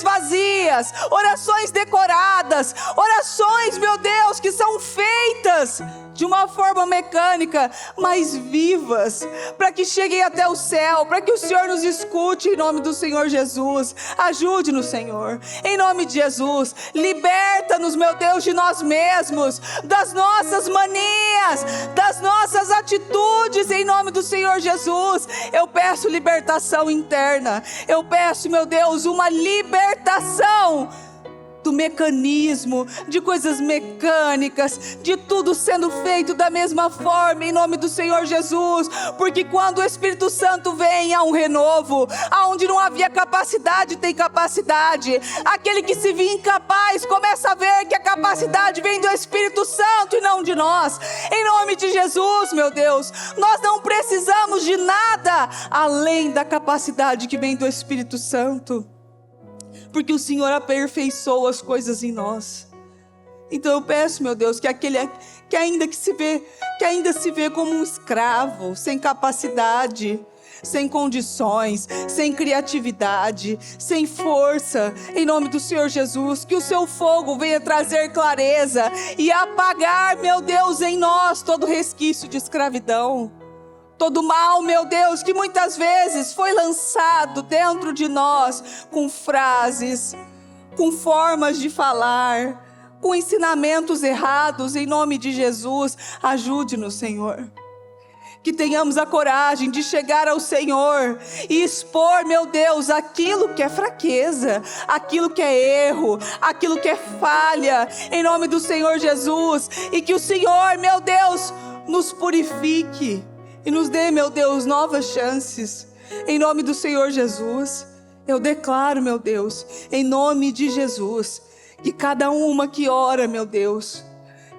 vazias, orações decoradas, orações, meu Deus, que são feitas de uma forma mecânica, mas vivas, para que cheguem até o céu, para que o Senhor nos escute em nome do Senhor Jesus. Ajude-nos, Senhor, em nome de Jesus. Liberta-nos, meu Deus, de nós mesmos, das nossas manias, das nossas atitudes, em nome do Senhor Jesus. Eu peço libertação interna, eu peço, meu Deus, uma libertação do mecanismo, de coisas mecânicas, de tudo sendo feito da mesma forma, em nome do Senhor Jesus, porque quando o Espírito Santo vem, há um renovo, aonde não havia capacidade, tem capacidade. Aquele que se via incapaz, começa a ver que a capacidade vem do Espírito Santo e não de nós, em nome de Jesus, meu Deus. Nós não precisamos de nada, além da capacidade que vem do Espírito Santo, porque o Senhor aperfeiçoa as coisas em nós. Então eu peço, meu Deus, que aquele que ainda se vê como um escravo, sem capacidade, sem condições, sem criatividade, sem força, em nome do Senhor Jesus, que o seu fogo venha trazer clareza e apagar, meu Deus, em nós todo resquício de escravidão. Todo mal, meu Deus, que muitas vezes foi lançado dentro de nós, com frases, com formas de falar, com ensinamentos errados, em nome de Jesus, ajude-nos, Senhor. Que tenhamos a coragem de chegar ao Senhor e expor, meu Deus, aquilo que é fraqueza, aquilo que é erro, aquilo que é falha, em nome do Senhor Jesus, e que o Senhor, meu Deus, nos purifique e nos dê, meu Deus, novas chances, em nome do Senhor Jesus. Eu declaro, meu Deus, em nome de Jesus, que cada uma que ora, meu Deus,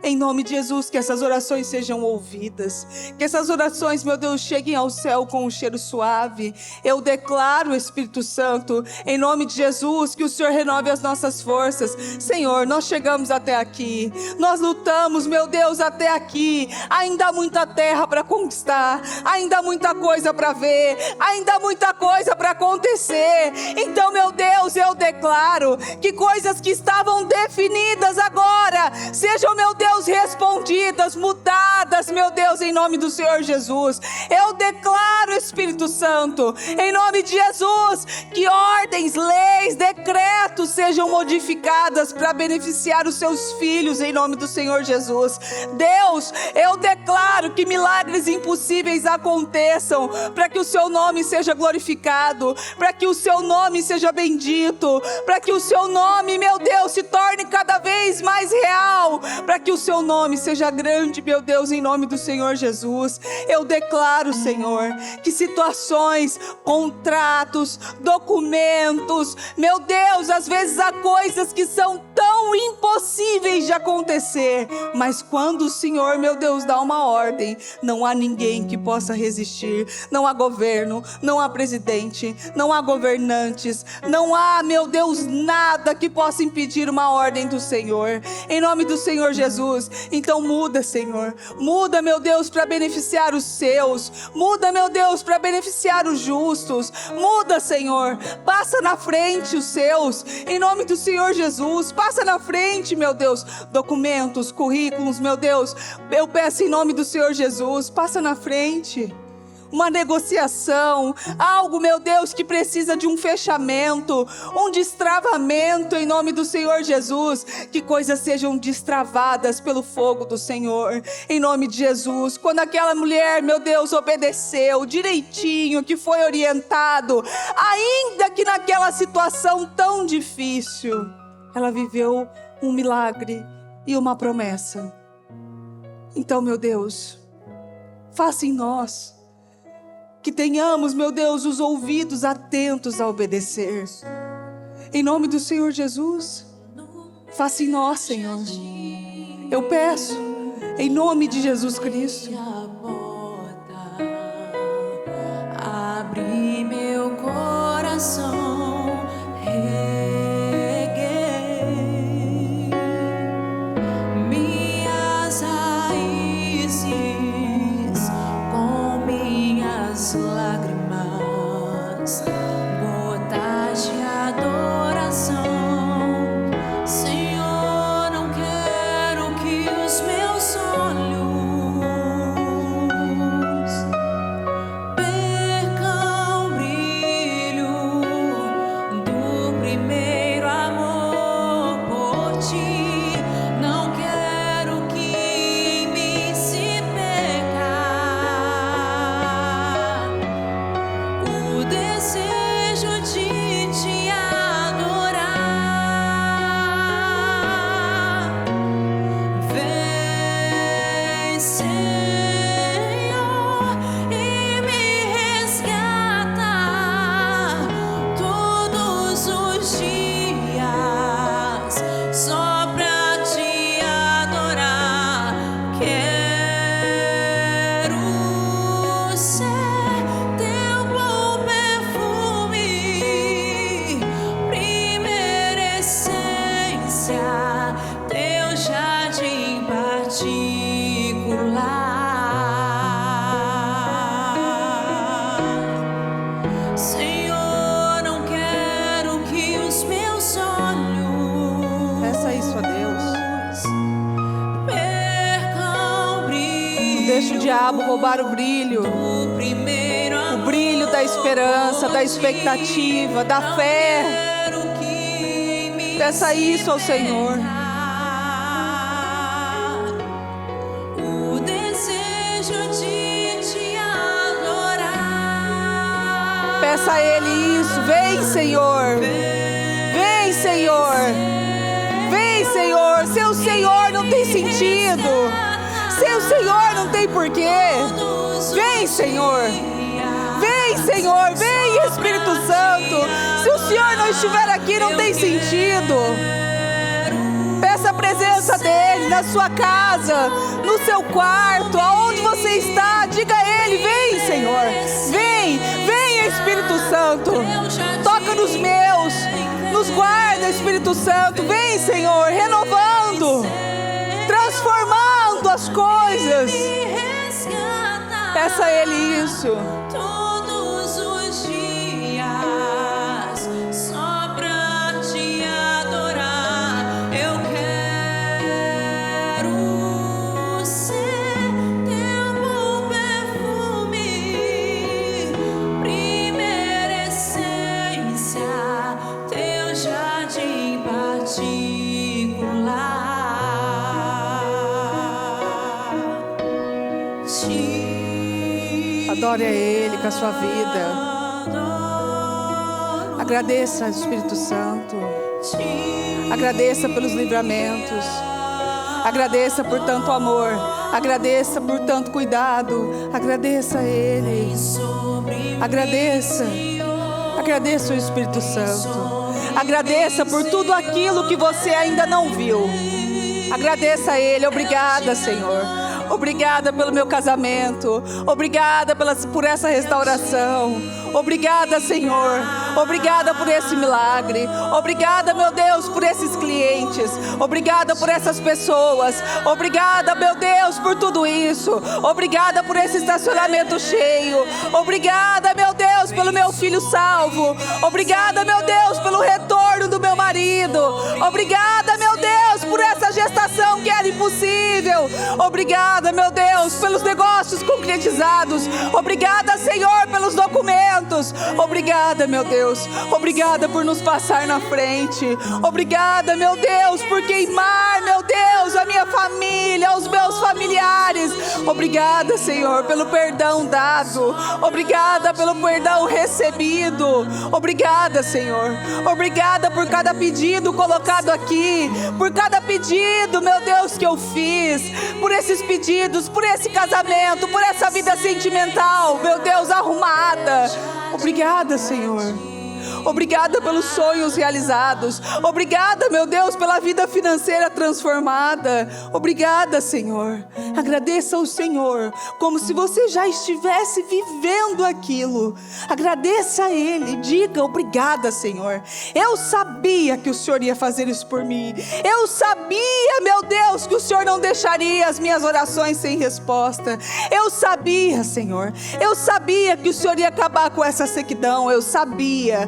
em nome de Jesus, que essas orações sejam ouvidas, que essas orações, meu Deus, cheguem ao céu com um cheiro suave. Eu declaro, Espírito Santo, em nome de Jesus, que o Senhor renove as nossas forças. Senhor, nós chegamos até aqui, nós lutamos, meu Deus, até aqui. Ainda há muita terra para conquistar, ainda há muita coisa para ver, ainda há muita coisa para acontecer. Então, meu Deus, eu declaro que coisas que estavam definidas agora sejam, meu Deus, respondidas, mudadas, meu Deus, em nome do Senhor Jesus. Eu declaro, Espírito Santo, em nome de Jesus, que ordens, leis, decretos sejam modificadas para beneficiar os seus filhos, em nome do Senhor Jesus. Deus, eu declaro que milagres impossíveis aconteçam, para que o seu nome seja glorificado, para que o seu nome seja bendito, para que o seu nome, meu Deus, se torne cada vez mais real, para que o seu nome seja grande, meu Deus, em nome do Senhor Jesus. Eu declaro, Senhor, que situações, contratos, documentos, meu Deus, às vezes há coisas que são tão impossíveis de acontecer, mas quando o Senhor, meu Deus, dá uma ordem, não há ninguém que possa resistir. Não há governo, não há presidente, não há governantes, não há, meu Deus, nada que possa impedir uma ordem do Senhor, em nome do Senhor Jesus. Então muda, Senhor, muda, meu Deus, para beneficiar os seus, muda, meu Deus, para beneficiar os justos, muda, Senhor, passa na frente os seus, em nome do Senhor Jesus. Passa na frente, meu Deus, documentos, currículos, meu Deus, eu peço em nome do Senhor Jesus, passa na frente. uma negociação, algo, meu Deus, que precisa de um fechamento, um destravamento em nome do Senhor Jesus, que coisas sejam destravadas pelo fogo do Senhor, em nome de Jesus. Quando aquela mulher, meu Deus, obedeceu direitinho, que foi orientado, ainda que naquela situação tão difícil, ela viveu um milagre e uma promessa. Então, meu Deus, faça em nós que tenhamos, meu Deus, os ouvidos atentos a obedecer. Em nome do Senhor Jesus, faça em nós, Senhor. Eu peço, em nome de Jesus Cristo. Abre meu coração, reguei minhas raízes com minhas lágrimas, gotas de adoração. Senhor, não quero que os meus olhos percam brilho do primeiro amor por ti. Não quero que em mim se perca o desejo de te adorar. Vem, Senhor, e me resgata todos os dias, só pra te adorar. Quero ser teu bom perfume, primeira essência, teu jardim particular. Senhor, não quero que os meus olhos Peça isso a Deus. percam brilho. Não deixe o diabo roubar o brilho. O primeiro O amor brilho da esperança, da expectativa, da fé. quero que em mim Peça isso ao Senhor. o desejo de te adorar. Peça a Ele isso. Vem, Senhor. Vem, Senhor. Vem, Senhor. Seu Senhor não tem sentido. Seu Senhor não tem porquê. Vem, Senhor. Vem, Senhor. Vem, Espírito Santo. Se o Senhor não estiver aqui, não tem sentido. Peça a presença dEle na sua casa, no seu quarto, aonde você está. Diga a Ele: vem, Senhor. Vem, vem, Espírito Santo. Toca nos meus. Nos guarda, Espírito Santo. Vem, Senhor, renovando, transformando as coisas. Peça a Ele isso. Todos os dias, só pra te adorar. Eu quero ser teu bom perfume, primeira essência, teu jardim particular. Adore a Ele com a sua vida. Agradeça ao Espírito Santo. Agradeça pelos livramentos. Agradeça por tanto amor. Agradeça por tanto cuidado. Agradeça a Ele. Agradeça. Agradeça o Espírito Santo. Agradeça por tudo aquilo que você ainda não viu. Agradeça a Ele. Obrigada, Senhor. Obrigada pelo meu casamento. Obrigada por essa restauração. Obrigada, Senhor. Obrigada por esse milagre. Obrigada, meu Deus, por esses clientes. Obrigada por essas pessoas. Obrigada, meu Deus, por tudo isso. Obrigada por esse estacionamento cheio. Obrigada, meu Deus, pelo meu filho salvo. Obrigada, meu Deus, pelo retorno do meu marido. Obrigada, meu Deus, por essa gestação que era impossível. Obrigada, meu Deus, pelos negócios concretizados. Obrigada, Senhor, pelos documentos. Obrigada, meu Deus. Obrigada por nos passar na frente. Obrigada, meu Deus, por queimar, meu Deus, a minha família, os meus familiares. Obrigada, Senhor, pelo perdão dado. Obrigada pelo perdão recebido. Obrigada, Senhor. Obrigada por cada pedido colocado aqui, por cada pedido, meu Deus, que eu fiz, por esses pedidos, por esse casamento, por essa vida sentimental, meu Deus, arrumada. Obrigada, Senhor. Obrigada pelos sonhos realizados. Obrigada, meu Deus, pela vida financeira transformada. Obrigada, Senhor. Agradeça ao Senhor como se você já estivesse vivendo aquilo. Agradeça a Ele. Diga: obrigada, Senhor. Eu sabia que o Senhor ia fazer isso por mim. Eu sabia, meu Deus, que o Senhor não deixaria as minhas orações sem resposta. Eu sabia, Senhor. Eu sabia que o Senhor ia acabar com essa sequidão. Eu sabia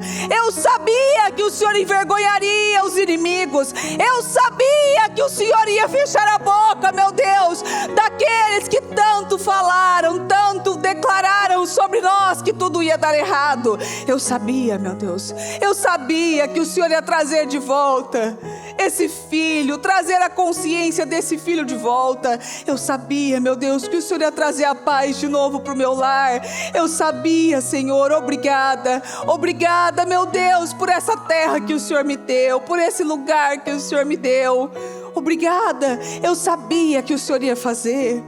que o Senhor envergonharia os inimigos. Eu sabia que o Senhor ia fechar a boca, meu Deus, daqueles que tanto falaram, tanto declararam sobre nós que tudo ia dar errado. Eu sabia, meu Deus, eu sabia que o Senhor ia trazer de volta esse filho, trazer a consciência desse filho de volta. Eu sabia, meu Deus, que o Senhor ia trazer a paz de novo para o meu lar. Eu sabia, Senhor. Obrigada, obrigada, meu Deus, por essa terra que o Senhor me deu, por esse lugar que o Senhor me deu. Obrigada. Eu sabia que o Senhor ia fazer.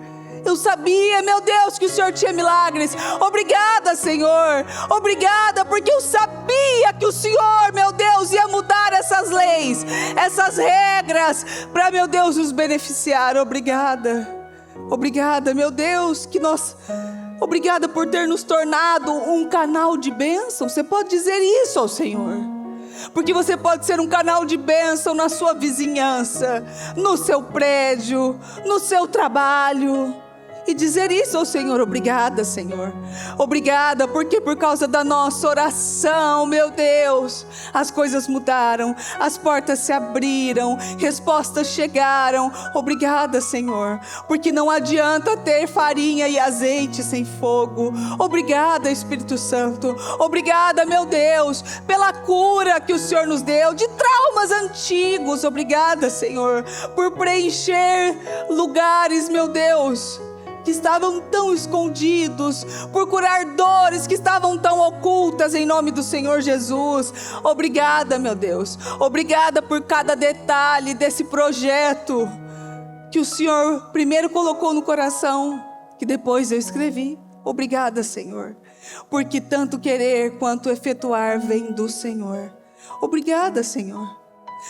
Eu sabia, meu Deus, que o Senhor tinha milagres. Obrigada, Senhor. Obrigada, porque eu sabia que o Senhor, meu Deus, ia mudar essas leis, essas regras, para, meu Deus, nos beneficiar. Obrigada. Obrigada, meu Deus, obrigada por ter nos tornado um canal de bênção. Você pode dizer isso ao Senhor, porque você pode ser um canal de bênção na sua vizinhança, no seu prédio, no seu trabalho, e dizer isso ao Senhor. Obrigada, Senhor. Obrigada, porque por causa da nossa oração, meu Deus, as coisas mudaram, as portas se abriram, respostas chegaram. Obrigada, Senhor, porque não adianta ter farinha e azeite sem fogo. Obrigada, Espírito Santo. Obrigada, meu Deus, pela cura que o Senhor nos deu de traumas antigos. Obrigada, Senhor, por preencher lugares, meu Deus, que estavam tão escondidos, por curar dores que estavam tão ocultas, em nome do Senhor Jesus. Obrigada, meu Deus. Obrigada por cada detalhe desse projeto que o Senhor primeiro colocou no coração, que depois eu escrevi. Obrigada, Senhor, porque tanto querer quanto efetuar vem do Senhor. Obrigada, Senhor.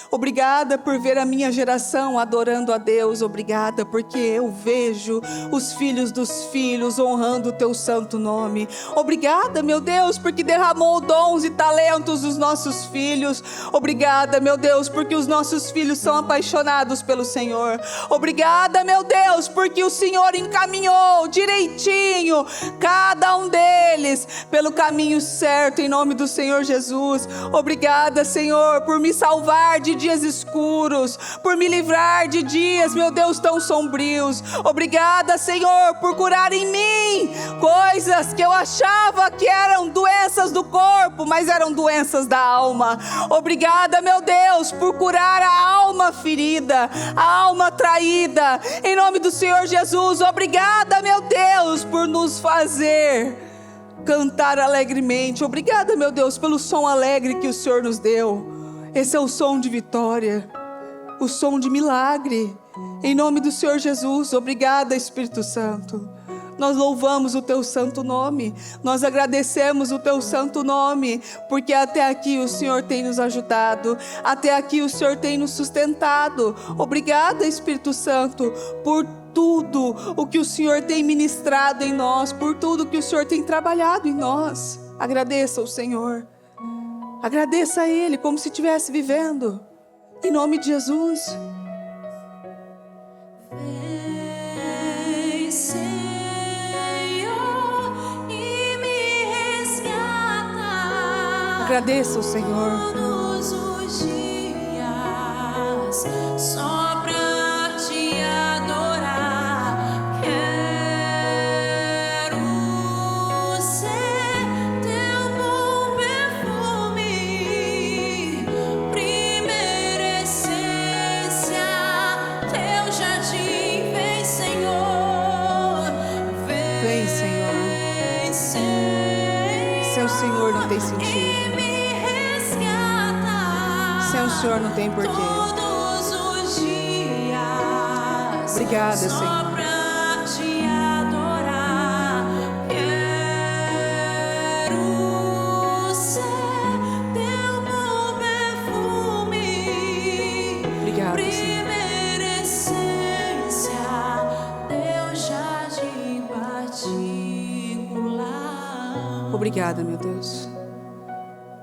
Obrigada por ver a minha geração adorando a Deus. Obrigada porque eu vejo os filhos dos filhos honrando o teu santo nome. Obrigada, meu Deus, porque derramou dons e talentos nos nossos filhos. Obrigada, meu Deus, porque os nossos filhos são apaixonados pelo Senhor. Obrigada, meu Deus, porque o Senhor encaminhou direitinho cada um deles pelo caminho certo, em nome do Senhor Jesus. Obrigada, Senhor, por me salvar de dias escuros, por me livrar de dias, meu Deus, tão sombrios. Obrigada, Senhor, por curar em mim coisas que eu achava que eram doenças do corpo, mas eram doenças da alma. Obrigada, meu Deus, por curar a alma ferida, a alma traída, em nome do Senhor Jesus. Obrigada, meu Deus, por nos fazer cantar alegremente. Obrigada, meu Deus, pelo som alegre que o Senhor nos deu. Esse é o som de vitória, o som de milagre, em nome do Senhor Jesus. Obrigada, Espírito Santo. Nós louvamos o teu santo nome, nós agradecemos o teu santo nome, porque até aqui o Senhor tem nos ajudado, até aqui o Senhor tem nos sustentado. Obrigada, Espírito Santo, por tudo o que o Senhor tem ministrado em nós, por tudo que o Senhor tem trabalhado em nós. Agradeça ao Senhor. Agradeça a Ele como se estivesse vivendo, em nome de Jesus. Vem, Senhor, e me resgata. Agradeça ao Senhor. Todos os dias, só pra te adorar. tem sentido. me resgata. Sem o Senhor não tem porquê. Todos os dias. Obrigada, Só Senhor. pra te adorar. Quero ser teu bom perfume. Obrigada, Senhor. Primeira essência, teu jardim particular. Obrigada, meu Deus.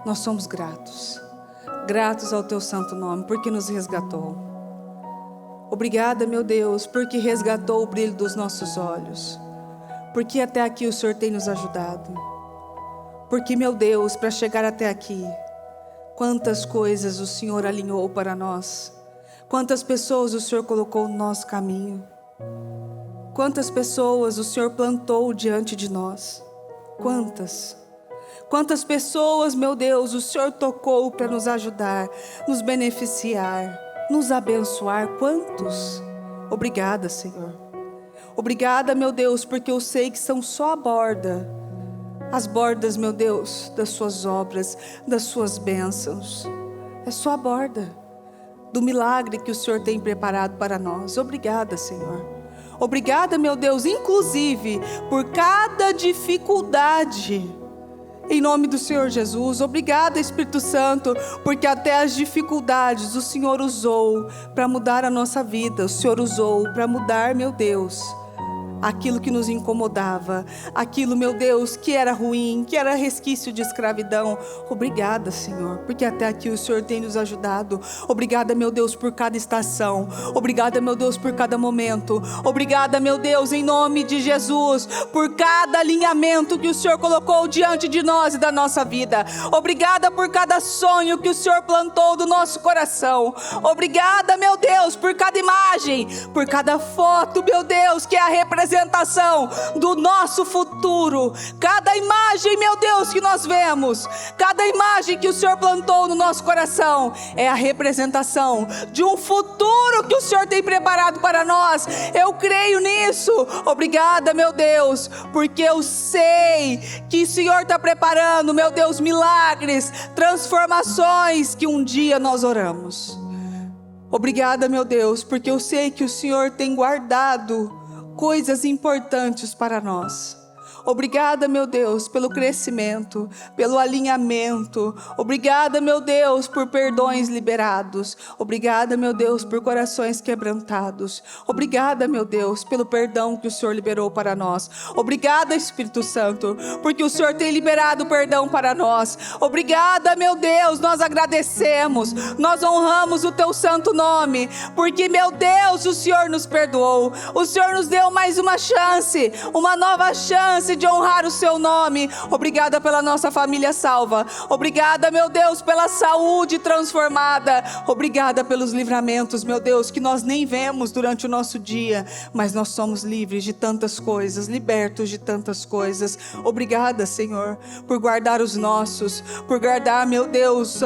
Nós somos gratos. Gratos ao teu santo nome, porque nos resgatou. Obrigada, meu Deus, porque resgatou o brilho dos nossos olhos. Porque até aqui o Senhor tem nos ajudado. Porque, meu Deus, para chegar até aqui, quantas coisas o Senhor alinhou para nós. Quantas pessoas o Senhor colocou no nosso caminho. Quantas pessoas o Senhor plantou diante de nós. Quantas? Quantas pessoas, meu Deus, o Senhor tocou para nos ajudar, nos beneficiar, nos abençoar. Quantos? Obrigada, Senhor. Obrigada, meu Deus, porque eu sei que são só a borda. As bordas, meu Deus, das suas obras, das suas bênçãos. É só a borda do milagre que o Senhor tem preparado para nós. Obrigada, Senhor. Obrigada, meu Deus, inclusive por cada dificuldade. Em nome do Senhor Jesus, obrigada, Espírito Santo, porque até as dificuldades o Senhor usou para mudar a nossa vida. O Senhor usou para mudar, meu Deus, aquilo que nos incomodava, aquilo, meu Deus, que era ruim, que era resquício de escravidão. Obrigada, Senhor, porque até aqui o Senhor tem nos ajudado. Obrigada, meu Deus, por cada estação. Obrigada, meu Deus, por cada momento. Obrigada, meu Deus, em nome de Jesus, por cada alinhamento que o Senhor colocou diante de nós e da nossa vida. Obrigada por cada sonho que o Senhor plantou do nosso coração. Obrigada, meu Deus, por cada imagem, por cada foto, meu Deus, que é a representação do nosso futuro. Cada imagem, meu Deus, que nós vemos, cada imagem que o Senhor plantou no nosso coração é a representação de um futuro que o Senhor tem preparado para nós. Eu creio nisso. Obrigada, meu Deus, porque eu sei que o Senhor está preparando, meu Deus, milagres, transformações que um dia nós oramos. Obrigada, meu Deus, porque eu sei que o Senhor tem guardado coisas importantes para nós. Obrigada, meu Deus, pelo crescimento, pelo alinhamento. Obrigada, meu Deus, por perdões liberados. Obrigada, meu Deus, por corações quebrantados. Obrigada, meu Deus, pelo perdão que o Senhor liberou para nós. Obrigada, Espírito Santo, porque o Senhor tem liberado perdão para nós. Obrigada, meu Deus, nós agradecemos, nós honramos o teu santo nome, porque, meu Deus, o Senhor nos perdoou. O Senhor nos deu mais uma chance, uma nova chance de honrar o seu nome. Obrigada pela nossa família salva. Obrigada, meu Deus, pela saúde transformada. Obrigada pelos livramentos, meu Deus, que nós nem vemos durante o nosso dia, mas nós somos livres de tantas coisas, libertos de tantas coisas. Obrigada, Senhor, por guardar os nossos, por guardar, meu Deus,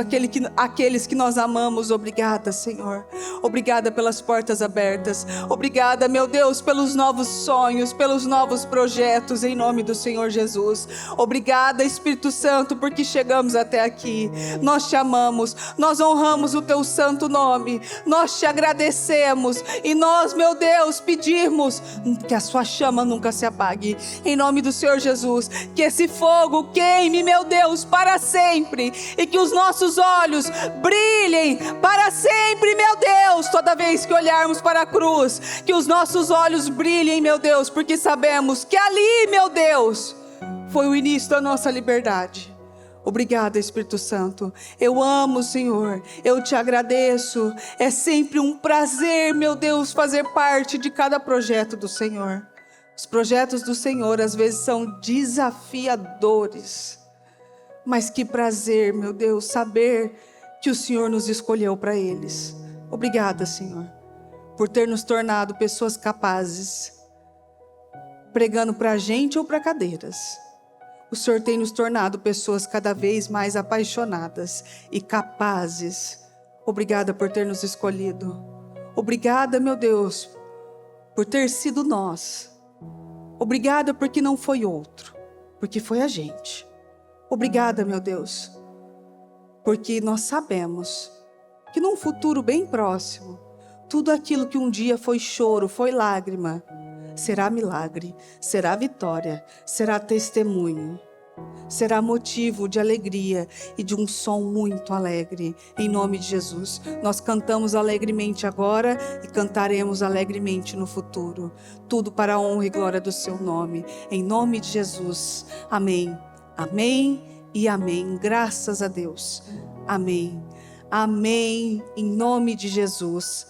aqueles que nós amamos. Obrigada, Senhor. Obrigada pelas portas abertas. Obrigada, meu Deus, pelos novos sonhos, pelos novos projetos, em nome do Senhor Jesus. Obrigada, Espírito Santo, porque chegamos até aqui. Nós te amamos, nós honramos o teu santo nome, nós te agradecemos e nós, meu Deus, pedimos que a sua chama nunca se apague, em nome do Senhor Jesus, que esse fogo queime, meu Deus, para sempre, e que os nossos olhos brilhem para sempre, meu Deus, toda vez que olharmos para a cruz, que os nossos olhos brilhem, meu Deus, porque sabemos que ali, meu Deus, foi o início da nossa liberdade. Obrigada, Espírito Santo. Eu amo o Senhor, eu te agradeço. É sempre um prazer, meu Deus, fazer parte de cada projeto do Senhor. Os projetos do Senhor às vezes são desafiadores, mas que prazer, meu Deus, saber que o Senhor nos escolheu para eles. Obrigada, Senhor, por ter nos tornado pessoas capazes, pregando para a gente ou para cadeiras. O Senhor tem nos tornado pessoas cada vez mais apaixonadas e capazes. Obrigada por ter nos escolhido. Obrigada, meu Deus, por ter sido nós. Obrigada porque não foi outro, porque foi a gente. Obrigada, meu Deus, porque nós sabemos que num futuro bem próximo, tudo aquilo que um dia foi choro, foi lágrima, será milagre, será vitória, será testemunho, será motivo de alegria e de um som muito alegre, em nome de Jesus. Nós cantamos alegremente agora e cantaremos alegremente no futuro, tudo para a honra e glória do seu nome, em nome de Jesus. Amém, amém e amém. Graças a Deus. Amém, amém, em nome de Jesus.